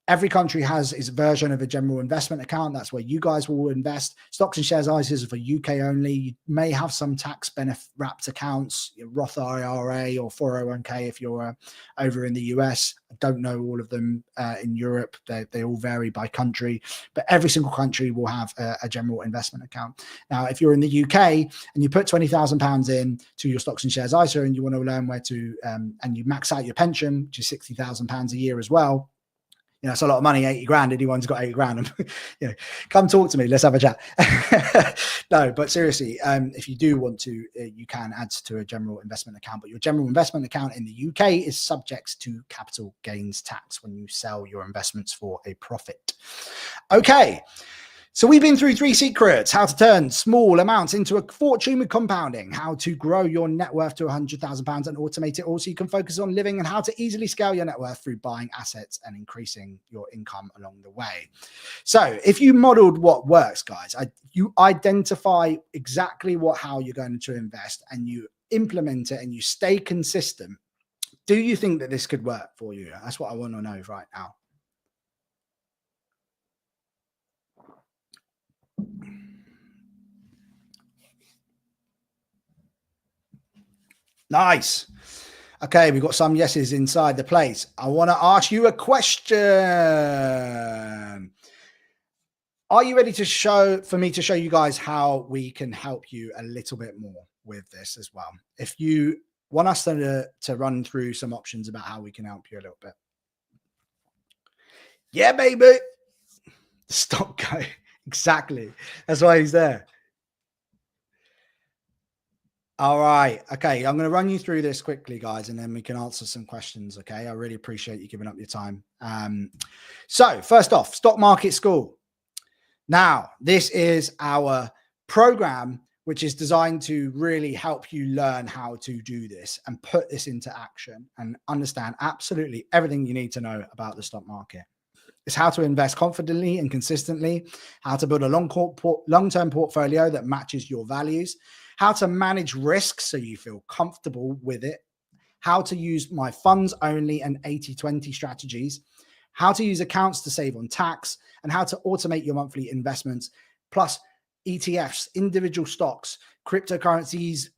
Every country has its version of a general investment account. That's where you guys will invest. Stocks and shares ISAs are for UK only. You may have some tax benefit wrapped accounts, your Roth IRA or 401k if you're over in the US. I don't know all of them in Europe. They all vary by country, but every single country will have a general investment account. Now, if you're in the UK and you put £20,000 in to your stocks and shares ISA and you want to learn where to, and you max out your pension, which is £60,000 a year as well, you know, it's a lot of money, 80 grand. Anyone's got 80 grand. You know, come talk to me. Let's have a chat. No, but seriously, if you do want to, you can add to a general investment account. But your general investment account in the UK is subject to capital gains tax when you sell your investments for a profit. Okay. So we've been through 3 secrets: how to turn small amounts into a fortune with compounding, how to grow your net worth to £100,000 and automate it all so you can focus on living, and how to easily scale your net worth through buying assets and increasing your income along the way. So if you modeled what works, guys, you identify exactly how you're going to invest and you implement it and you stay consistent, do you think that this could work for you? That's what I want to know right now. Nice. Okay, we've got some yeses inside the place. I want to ask you a question. Are you ready for me to show you guys how we can help you a little bit more with this as well? If you want us to run through some options about how we can help you a little bit. Yeah, baby. Stop going. Exactly. That's why he's there. All right. Okay. I'm going to run you through this quickly, guys, and then we can answer some questions. Okay. I really appreciate you giving up your time. So first off, Stock Market School. Now, this is our program, which is designed to really help you learn how to do this and put this into action and understand absolutely everything you need to know about the stock market. It's how to invest confidently and consistently, how to build a long-term portfolio that matches your values, how to manage risks so you feel comfortable with it, how to use my funds only and 80-20 strategies, how to use accounts to save on tax, and how to automate your monthly investments, plus ETFs, individual stocks, cryptocurrencies,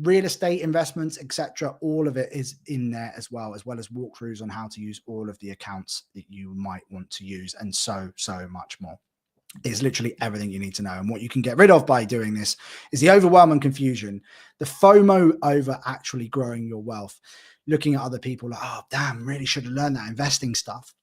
real estate investments, etc. All of it is in there as well as walkthroughs on how to use all of the accounts that you might want to use, and so much more. It's literally everything you need to know. And what you can get rid of by doing this is the overwhelm and confusion, the FOMO over actually growing your wealth, looking at other people like, oh, damn, really should have learned that investing stuff.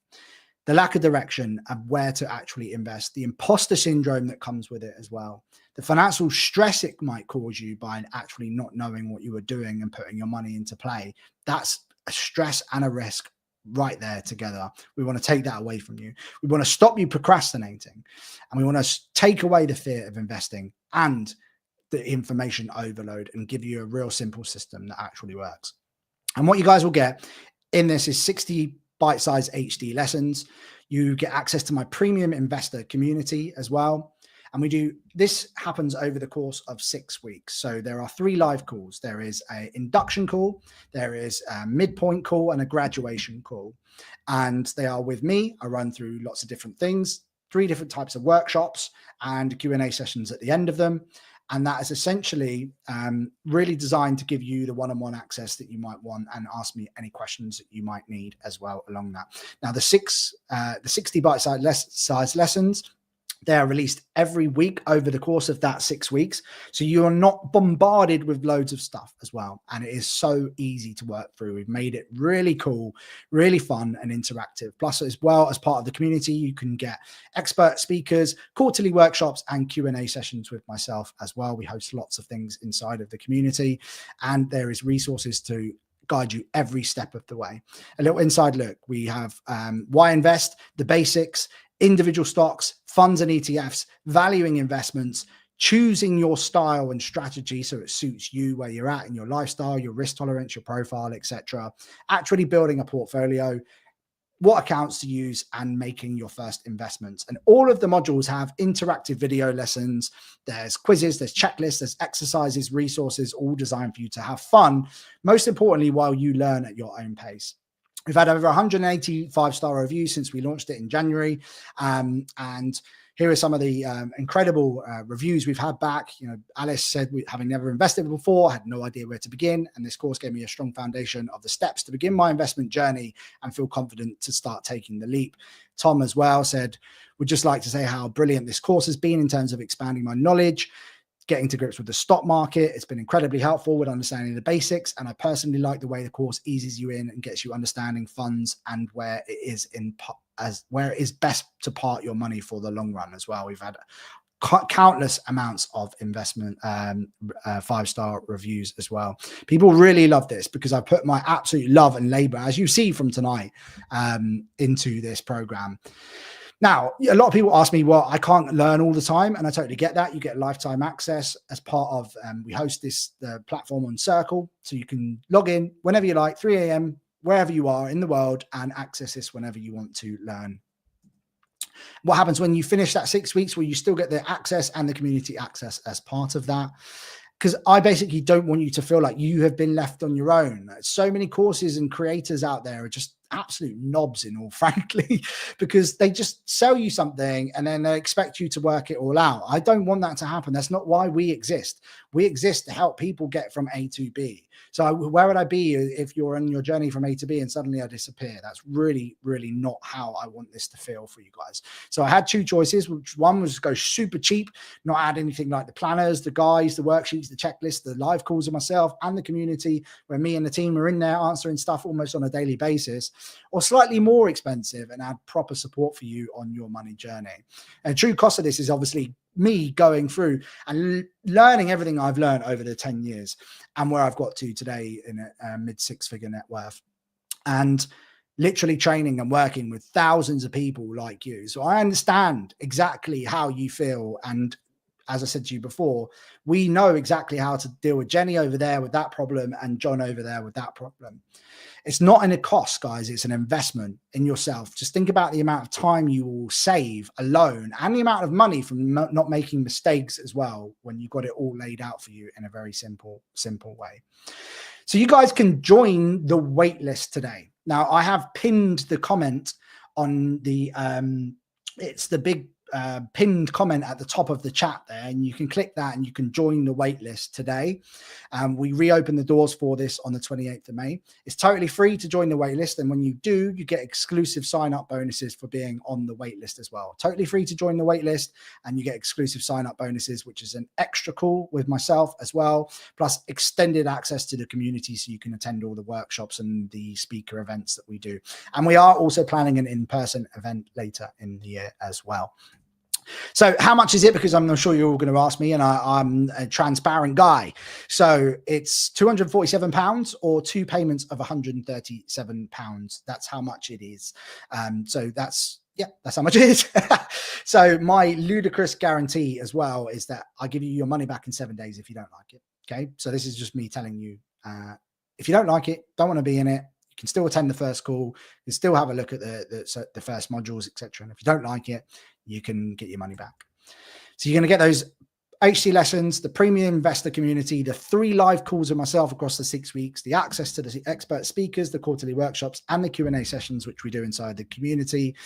The lack of direction of where to actually invest, the imposter syndrome that comes with it as well, the financial stress it might cause you by actually not knowing what you were doing and putting your money into play. That's a stress and a risk right there together. We want to take that away from you. We want to stop you procrastinating, and we want to take away the fear of investing and the information overload and give you a real simple system that actually works. And what you guys will get in this is 60 bite-sized HD lessons. You get access to my premium investor community as well. And this happens over the course of 6 weeks. So there are 3 live calls. There is an induction call, there is a midpoint call, and a graduation call. And they are with me. I run through lots of different things, 3 different types of workshops and Q&A sessions at the end of them. And that is essentially really designed to give you the one-on-one access that you might want and ask me any questions that you might need as well along that. Now, the 60 bite-sized lessons, they are released every week over the course of that 6 weeks. So you are not bombarded with loads of stuff as well. And it is so easy to work through. We've made it really cool, really fun and interactive. Plus, as well, as part of the community, you can get expert speakers, quarterly workshops and Q&A sessions with myself as well. We host lots of things inside of the community, and there is resources to guide you every step of the way. A little inside look. We have why invest, the basics, individual stocks, funds and ETFs, valuing investments, choosing your style and strategy so it suits you where you're at in your lifestyle, your risk tolerance, your profile, etc. Actually building a portfolio, what accounts to use, and making your first investments. And all of the modules have interactive video lessons. There's quizzes, there's checklists, there's exercises, resources, all designed for you to have fun, most importantly, while you learn at your own pace. We've had over 180 5-star reviews since we launched it in January. And here are some of the incredible reviews we've had back. You know, Alice said, having never invested before, had no idea where to begin. And this course gave me a strong foundation of the steps to begin my investment journey and feel confident to start taking the leap. Tom as well said, would just like to say how brilliant this course has been in terms of expanding my knowledge, getting to grips with the stock market. It's been incredibly helpful with understanding the basics. And I personally like the way the course eases you in and gets you understanding funds and where it is best to part your money for the long run as well. We've had countless amounts of investment 5-star reviews as well. People really love this because I put my absolute love and labor, as you see from tonight, into this program. Now, a lot of people ask me, well, I can't learn all the time, and I totally get that. You get lifetime access as part of, we host the platform on Circle, so you can log in whenever you like, 3 a.m., wherever you are in the world, and access this whenever you want to learn. What happens when you finish that 6 weeks? Well, you still get the access and the community access as part of that. Because I basically don't want you to feel like you have been left on your own. So many courses and creators out there are just absolute knobs, in all frankly, because they just sell you something and then they expect you to work it all out. I don't want that to happen. That's not why we exist. We exist to help people get from A to B. So where would I be if you're on your journey from A to B and suddenly I disappear? That's really, really not how I want this to feel for you guys. So I had 2 choices, which one was go super cheap, not add anything like the planners, the guides, the worksheets, the checklist, the live calls of myself and the community where me and the team are in there answering stuff almost on a daily basis, or slightly more expensive and add proper support for you on your money journey. And true cost of this is obviously me going through and learning everything I've learned over the 10 years and where I've got to today in a mid 6-figure net worth, and literally training and working with thousands of people like you. So I understand exactly how you feel. And as I said to you before, we know exactly how to deal with Jenny over there with that problem and John over there with that problem. It's not in a cost, guys. It's an investment in yourself. Just think about the amount of time you will save alone and the amount of money from not making mistakes as well when you've got it all laid out for you in a very simple way. So you guys can join the waitlist today. Now, I have pinned the comment on the, it's the big pinned comment at the top of the chat there, and you can click that and you can join the waitlist today. We reopen the doors for this on the 28th of May. It's totally free to join the waitlist, and when you do, you get exclusive sign-up bonuses for being on the waitlist as well. Totally free to join the waitlist, and you get exclusive sign-up bonuses, which is an extra call with myself as well, plus extended access to the community so you can attend all the workshops and the speaker events that we do. And we are also planning an in-person event later in the year as well. So how much is it? Because I'm sure you're all going to ask me, and I'm a transparent guy. So it's £247 or 2 payments of £137. That's how much it is. So that's how much it is. So my ludicrous guarantee as well is that I give you your money back in 7 days if you don't like it. Okay. So this is just me telling you, if you don't like it, don't want to be in it, you can still attend the first call, you can still have a look at the first modules, etc. And if you don't like it, you can get your money back. So you're going to get those HC lessons, the premium investor community, the 3 live calls with myself across the 6 weeks, the access to the expert speakers, the quarterly workshops, and the Q&A sessions, which we do inside the community,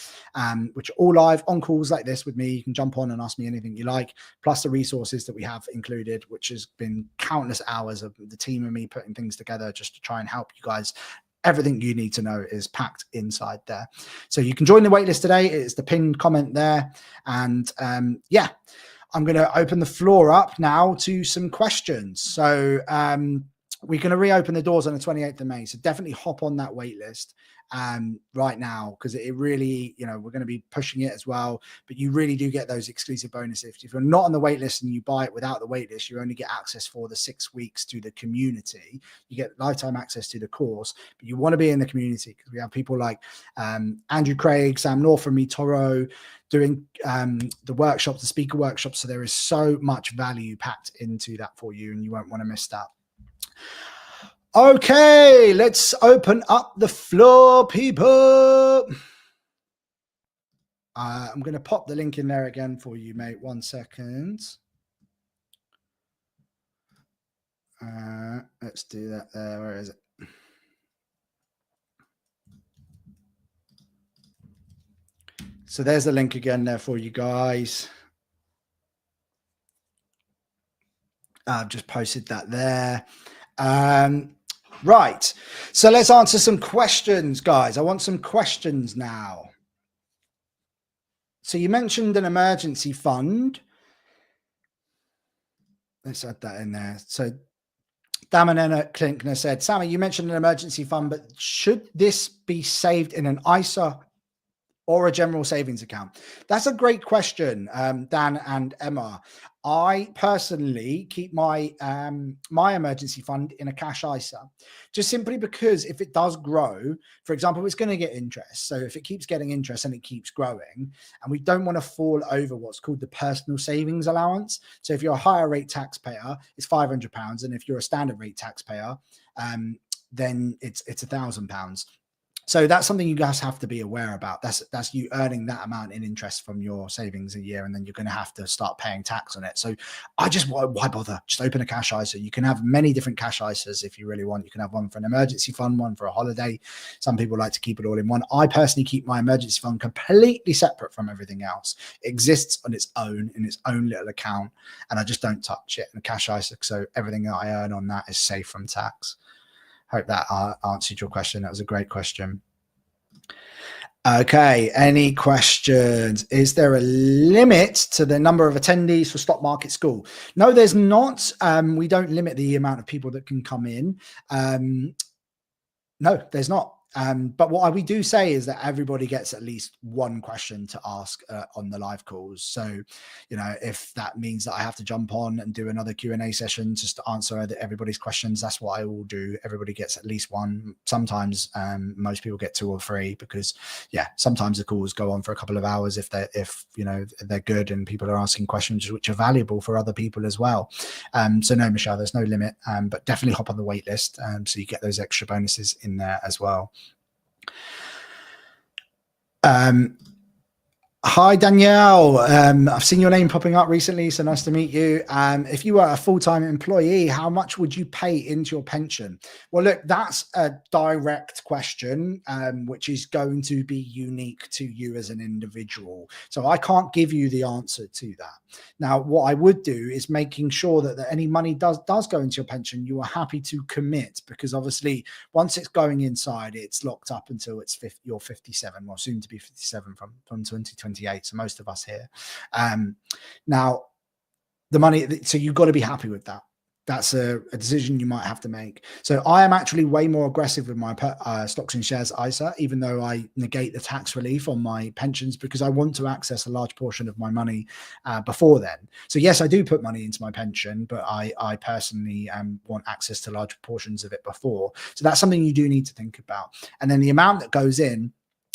which are all live on calls like this with me. You can jump on and ask me anything you like, plus the resources that we have included, which has been countless hours of the team and me putting things together just to try and help you guys. Everything you need to know is packed inside there. So you can join the waitlist today. It's the pinned comment there. And yeah, I'm going to open the floor up now to some questions. So we're going to reopen the doors on the 28th of May. So definitely hop on that wait list right now, because it really, you know, we're going to be pushing it as well. But you really do get those exclusive bonuses. If you're not on the wait list and you buy it without the wait list, you only get access for the 6 weeks to the community. You get lifetime access to the course, but you want to be in the community because we have people like Andrew Craig, Sam North, and me, Toro, doing the workshops, the speaker workshops. So there is so much value packed into that for you, and you won't want to miss that. Okay, let's open up the floor, people. I'm going to pop the link in there again for you, mate. 1 second. Let's do that there. Where is it? So there's the link again there for you guys. I've just posted that there. Right. So let's answer some questions, guys. I want some questions now. So you mentioned an emergency fund. Let's add that in there. So Damanena Klinkner said, Sammy, you mentioned an emergency fund, but should this be saved in an ISA or a general savings account? That's a great question, Dan and Emma. I personally keep my my emergency fund in a cash ISA, just simply because if it does grow, for example, it's going to get interest. So if it keeps getting interest and it keeps growing, and we don't want to fall over what's called the personal savings allowance. So if you're a higher rate taxpayer, it's £500, and if you're a standard rate taxpayer, then it's £1,000. So that's something you guys have to be aware about. That's you earning that amount in interest from your savings a year, and then you're going to have to start paying tax on it. So why bother? Just open a cash ISA. You can have many different cash ISAs if you really want. You can have one for an emergency fund, one for a holiday. Some people like to keep it all in one. I personally keep my emergency fund completely separate from everything else. It exists on its own in its own little account, and I just don't touch it in a cash ISA. So everything that I earn on that is safe from tax. Hope that answered your question. That was a great question. Okay, any questions? Is there a limit to the number of attendees for Stock Market School? No, there's not. We don't limit the amount of people that can come in. No, there's not. But what we do say is that everybody gets at least one question to ask on the live calls. So, you know, if that means that I have to jump on and do another Q&A session just to answer everybody's questions, that's what I will do. Everybody gets at least one. Sometimes most people get 2 or 3 because, yeah, sometimes the calls go on for a couple of hours if you know they're good and people are asking questions which are valuable for other people as well. So no, Michelle, there's no limit, but definitely hop on the wait list so you get those extra bonuses in there as well. Hi, Danielle. I've seen your name popping up recently, so nice to meet you. If you were a full-time employee, how much would you pay into your pension? Well, look, that's a direct question, which is going to be unique to you as an individual. So I can't give you the answer to that. Now, what I would do is making sure that any money does go into your pension, you are happy to commit, because obviously once it's going inside, it's locked up until you're 57, or soon to be 57 from 2028. So most of us here. Now, the money, so you've got to be happy with that. That's a decision you might have to make. So I am actually way more aggressive with my stocks and shares ISA, even though I negate the tax relief on my pensions, because I want to access a large portion of my money before then. So yes, I do put money into my pension, but I personally want access to large portions of it before. So that's something you do need to think about. And then the amount that goes in,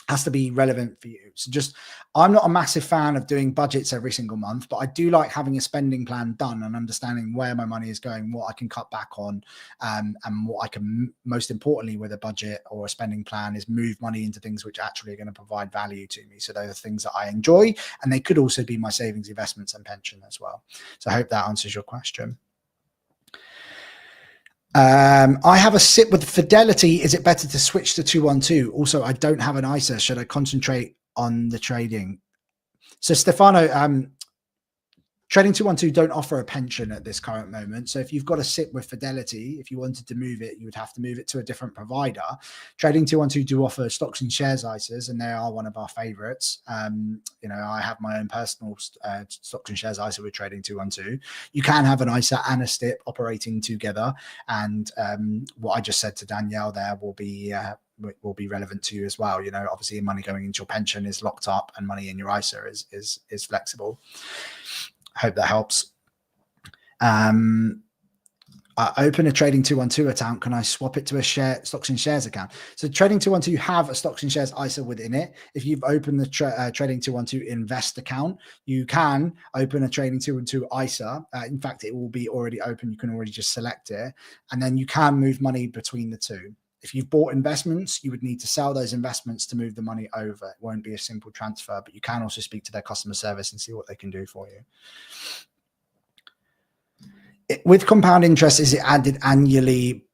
has to be relevant for you. So just, I'm not a massive fan of doing budgets every single month, but I do like having a spending plan done and understanding where my money is going, what I can cut back on, and what I can, most importantly with a budget or a spending plan, is move money into things which actually are going to provide value to me. So those are things that I enjoy, and they could also be my savings, investments, and pension as well. So I hope that answers your question. I have a SIP with Fidelity. Is it better to switch to 212? Also, I don't have an ISA. Should I concentrate on the trading? So Stefano, Trading 212 don't offer a pension at this current moment. So if you've got a SIP with Fidelity, if you wanted to move it, you would have to move it to a different provider. Trading 212 do offer stocks and shares ISAs, and they are one of our favorites. I have my own personal stocks and shares ISA with Trading 212. You can have an ISA and a SIP operating together. And what I just said to Danielle there will be relevant to you as well. Obviously money going into your pension is locked up, and money in your ISA is flexible. Hope that helps. I open a Trading 212 account. Can I swap it to a stocks and shares account? So Trading 212 have a stocks and shares ISA within it. If you've opened the Trading 212 invest account, you can open a Trading 212 ISA. In fact, it will be already open. You can already just select it, and then you can move money between the two. If you've bought investments, you would need to sell those investments to move the money over. It won't be a simple transfer, but you can also speak to their customer service and see what they can do for you. With compound interest, is it added annually?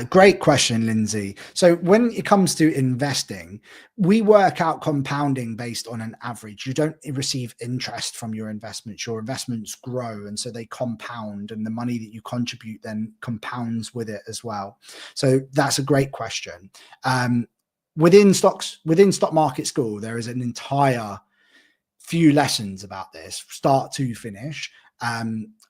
Great question, Lindsay. So when it comes to investing, we work out compounding based on an average. You don't receive interest from your investments. Your investments grow, and so they compound, and the money that you contribute then compounds with it as well. So that's a great question. Within stock market school, there is an entire few lessons about this, start to finish.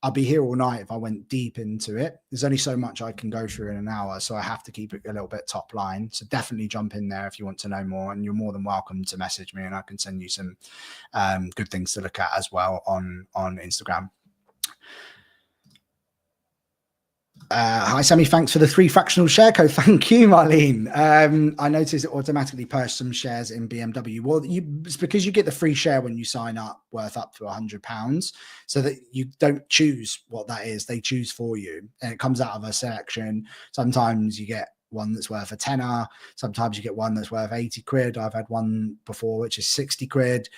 I'll be here all night if I went deep into it. There's only so much I can go through in an hour, so I have to keep it a little bit top line. So definitely jump in there if you want to know more, and you're more than welcome to message me, and I can send you some good things to look at as well on Instagram. Hi, Sammy. Thanks for the 3 fractional share code. Thank you, Marlene. I noticed it automatically purchased some shares in BMW. Well, it's because you get the free share when you sign up, worth up to £100, so that you don't choose what that is. They choose for you, and it comes out of a selection. Sometimes you get one that's worth a tenner. Sometimes you get one that's worth 80 quid. I've had one before, which is 60 quid.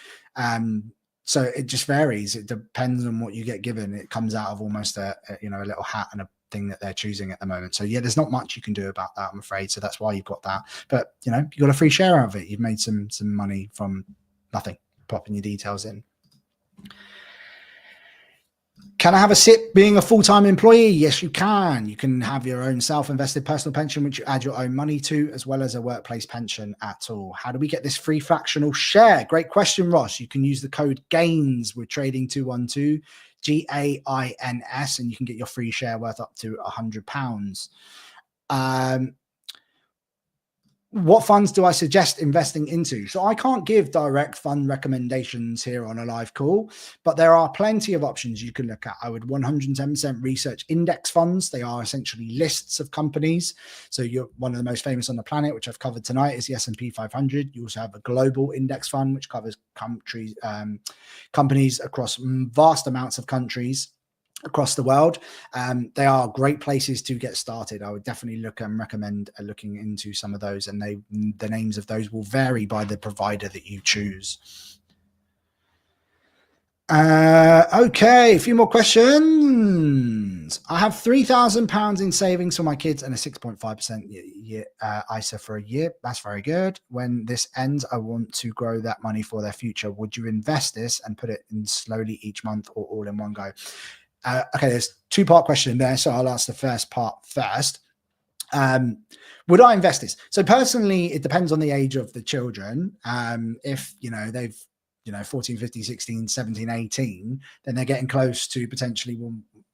So it just varies. It depends on what you get given. It comes out of almost a little hat and a thing that they're choosing at the moment. So yeah, there's not much you can do about that, I'm afraid. So that's why you've got that. But you got a free share out of it. You've made some money from nothing, popping your details in. Can I have a SIP being a full-time employee? Yes, you can. You can have your own self-invested personal pension, which you add your own money to, as well as a workplace pension at all. How do we get this free fractional share? Great question, Ross. You can use the code GAINS with Trading 212, GAINS, and you can get your free share worth up to £100. What funds do I suggest investing into? So I can't give direct fund recommendations here on a live call, but there are plenty of options you can look at. I would 110% research index funds. They are essentially lists of companies. So you're one of the most famous on the planet, which I've covered tonight, is the S&P 500. You also have a global index fund, which covers companies across vast amounts of countries across the world. They are great places to get started. I would definitely look and recommend looking into some of those, and the names of those will vary by the provider that you choose. Okay, a few more questions. I have £3,000 in savings for my kids and a 6.5% ISA for a year. That's very good. When this ends, I want to grow that money for their future. Would you invest this and put it in slowly each month or all in one go? Okay, there's 2-part question there, so I'll answer the first part first. Would I invest this? So personally, it depends on the age of the children. If they've 14, 15, 16, 17, 18, then they're getting close to potentially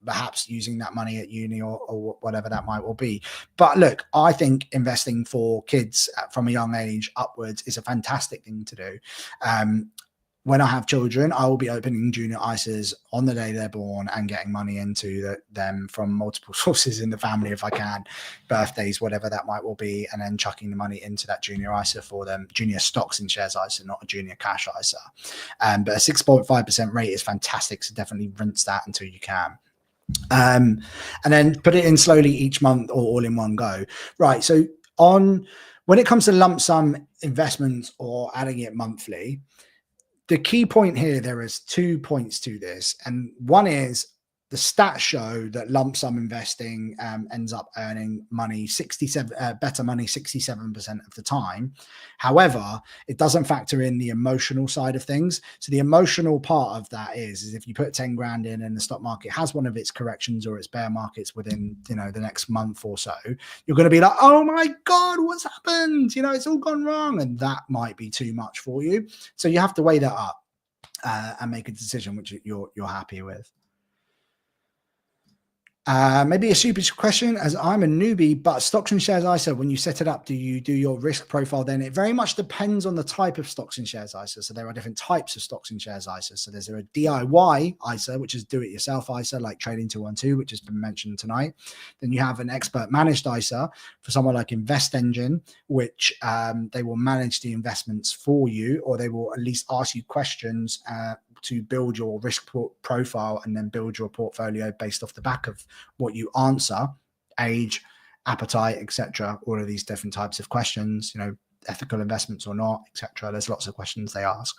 perhaps using that money at uni or whatever that might well be. But look, I think investing for kids from a young age upwards is a fantastic thing to do. when I have children, I will be opening junior ISAs on the day they're born and getting money into them from multiple sources in the family if I can, birthdays, whatever that might well be, and then chucking the money into that junior ISA for them, junior stocks and shares ISA, not a junior cash ISA. But a 6.5% rate is fantastic, so definitely rinse that until you can. And then put it in slowly each month or all in one go. Right, so when it comes to lump sum investments or adding it monthly, the key point here, there is 2 points to this. And one is the stats show that lump sum investing ends up earning money, better money 67% of the time. However, it doesn't factor in the emotional side of things. So the emotional part of that is if you put 10 grand in and the stock market has one of its corrections or its bear markets within, the next month or so, you're going to be like, oh my God, what's happened? It's all gone wrong. And that might be too much for you. So you have to weigh that up and make a decision which you're happy with. Maybe a stupid question, as I'm a newbie, but stocks and shares ISA, when you set it up, do you do your risk profile then? It very much depends on the type of stocks and shares ISA. So there are different types of stocks and shares ISA. So there's a DIY ISA, which is do-it-yourself ISA, like Trading 212, which has been mentioned tonight. Then you have an expert managed ISA for someone like Invest Engine, which they will manage the investments for you, or they will at least ask you questions to build your risk profile and then build your portfolio based off the back of what you answer, age, appetite, etc. All of these different types of questions, ethical investments or not, etc. There's lots of questions they ask.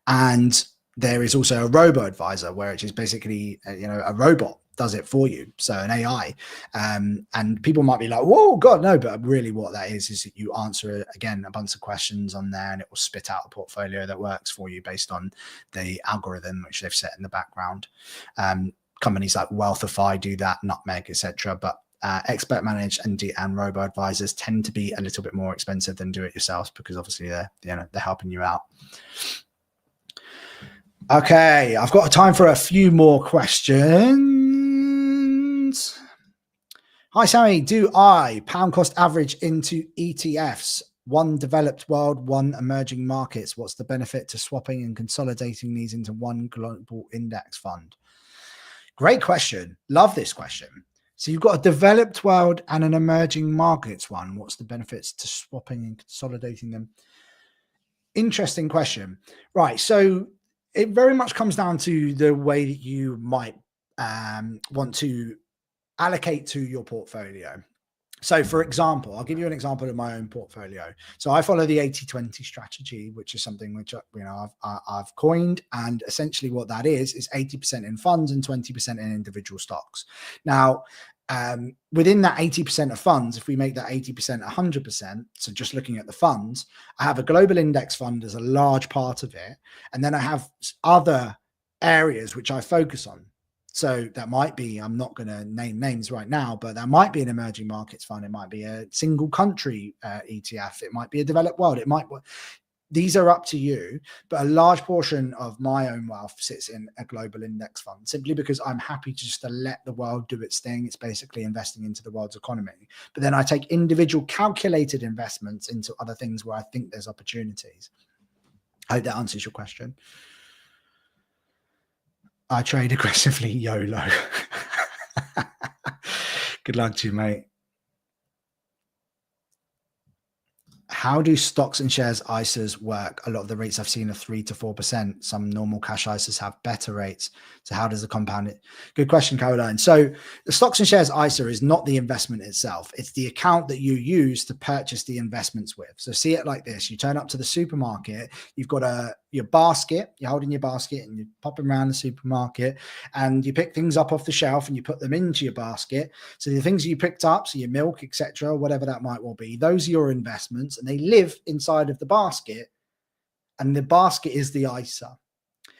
And there is also a robo advisor, where it is basically a robot does it for you, so an AI. And people might be like, whoa, God, no, but really what that is that you answer again a bunch of questions on there, and it will spit out a portfolio that works for you based on the algorithm which they've set in the background. Companies like Wealthify do that, Nutmeg, etc. But expert managed and robo advisors tend to be a little bit more expensive than do it yourselves, because obviously they're helping you out. Okay, I've got time for a few more questions. Hi, Sammy. Do I pound cost average into ETFs? One developed world, one emerging markets. What's the benefit to swapping and consolidating these into one global index fund? Great question. Love this question. So you've got a developed world and an emerging markets one. What's the benefits to swapping and consolidating them? Interesting question. Right. So it very much comes down to the way that you might want to allocate to your portfolio. So, for example, I'll give you an example of my own portfolio. So I follow the 80-20 strategy, which is something which I've coined, and essentially what that is 80% in funds and 20% in individual stocks. Now, within that 80% of funds, if we make that 80% 100%, so just looking at the funds, I have a global index fund as a large part of it, and then I have other areas which I focus on. So that might be, I'm not going to name names right now, but that might be an emerging markets fund. It might be a single country ETF. It might be a developed world. These are up to you, but a large portion of my own wealth sits in a global index fund, simply because I'm happy just to let the world do its thing. It's basically investing into the world's economy. But then I take individual calculated investments into other things where I think there's opportunities. I hope that answers your question. I trade aggressively, YOLO. Good luck to you, mate. How do stocks and shares ISAs work? A lot of the rates I've seen are 3 to 4%. Some normal cash ISAs have better rates. So how does the compound it? Good question, Caroline. So the stocks and shares ISA is not the investment itself. It's the account that you use to purchase the investments with. So see it like this. You turn up to the supermarket. You've got your basket. You're holding your basket and you're popping around the supermarket, and you pick things up off the shelf and you put them into your basket. So the things you picked up, so your milk, etc., whatever that might well be, those are your investments, and they live inside of the basket, and the basket is the ISA.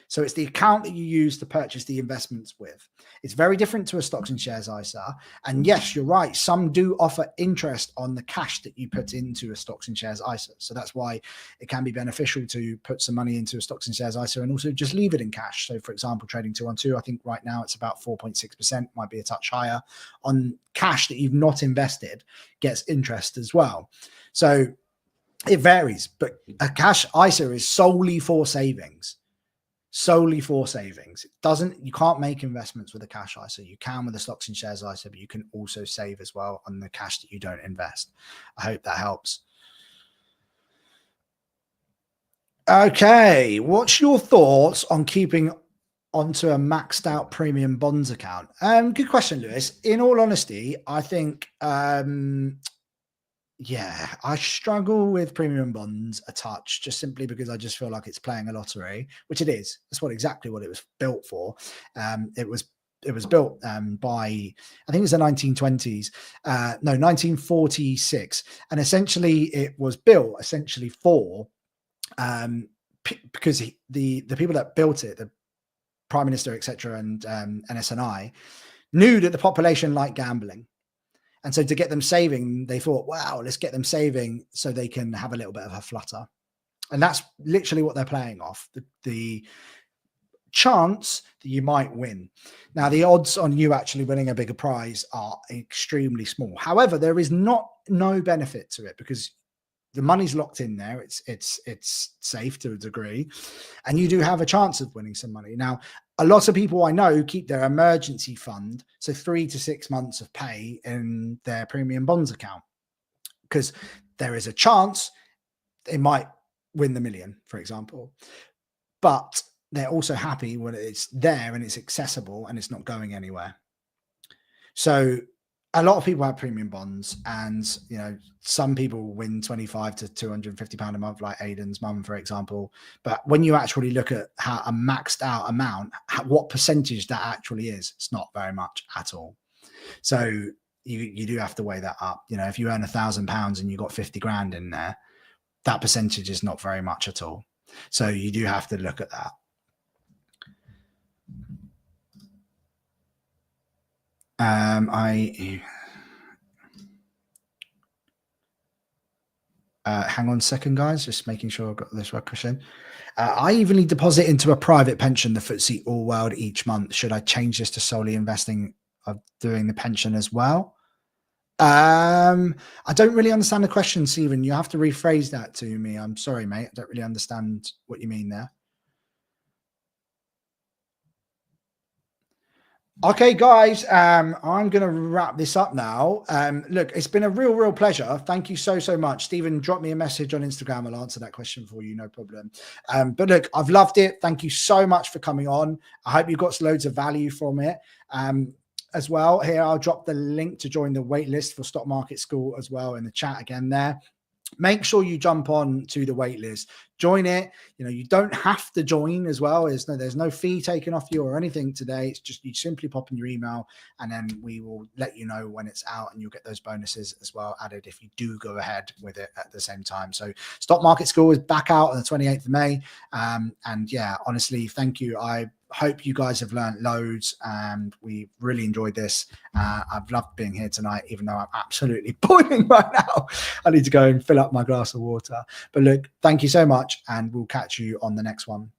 So it's the account that you use to purchase the investments with. It's very different to a stocks and shares ISA. And yes, you're right. Some do offer interest on the cash that you put into a stocks and shares ISA. So that's why it can be beneficial to put some money into a stocks and shares ISA and also just leave it in cash. So for example, Trading 212, I think right now it's about 4.6%, might be a touch higher on cash that you've not invested, gets interest as well. So It varies, but a cash ISA is solely for savings. Solely for savings. It doesn't, you can't make investments with a cash ISA. You can with a stocks and shares ISA, but you can also save as well on the cash that you don't invest. I hope that helps. Okay, what's your thoughts on keeping onto a maxed out premium bonds account? Good question, Lewis. In all honesty, I think yeah, I struggle with premium bonds a touch, just simply because I just feel like it's playing a lottery, which it is. That's exactly what it was built for. It was built by, I think it was the 1920s, no, 1946, and essentially it was built essentially for because the people that built it, the prime minister, etc., and NSNI, knew that the population liked gambling. And so to get them saving, they thought, wow, let's get them saving so they can have a little bit of a flutter. And that's literally what they're playing off, the chance that you might win. Now, the odds on you actually winning a bigger prize are extremely small. However, there is no benefit to it because the money's locked in there. It's safe to a degree, and you do have a chance of winning some money. Now, a lot of people I know keep their emergency fund, so 3 to 6 months of pay in their premium bonds account, because there is a chance they might win the million, for example. But they're also happy when it's there and it's accessible and it's not going anywhere. So a lot of people have premium bonds, and you know, some people win 25 to 250 pound a month, like Aidan's mum, for example. But when you actually look at how a maxed out amount, what percentage that actually is, it's not very much at all. So you do have to weigh that up. You know, if you earn £1,000 and you got 50 grand in there, that percentage is not very much at all. So you do have to look at that. Hang on a second, guys, just making sure I've got this right question. I evenly deposit into a private pension, the FTSE All World, each month. Should I change this to solely investing of doing the pension as well? I don't really understand the question, Stephen. You have to rephrase that to me. I'm sorry, mate. I don't really understand what you mean there. Okay, guys, I'm going to wrap this up now. Look, it's been a real pleasure. Thank you so much. Stephen, drop me a message on Instagram. I'll answer that question for you, no problem. But look, I've loved it. Thank you so much for coming on. I hope you got loads of value from it. As well, here, I'll drop the link to join the waitlist for Stock Market School as well in the chat again there. Make sure you jump on to the wait list, join it. You know, you don't have to join as well. There's no fee taken off you or anything today. It's just you simply pop in your email and then we will let you know when it's out, and you'll get those bonuses as well added if you do go ahead with it at the same time. So Stock Market School is back out on the 28th of May. And yeah, honestly, thank you. I hope you guys have learned loads and we really enjoyed this. I've loved being here tonight, even though I'm absolutely boiling right now. I need to go and fill up my glass of water. But look, thank you so much, and we'll catch you on the next one.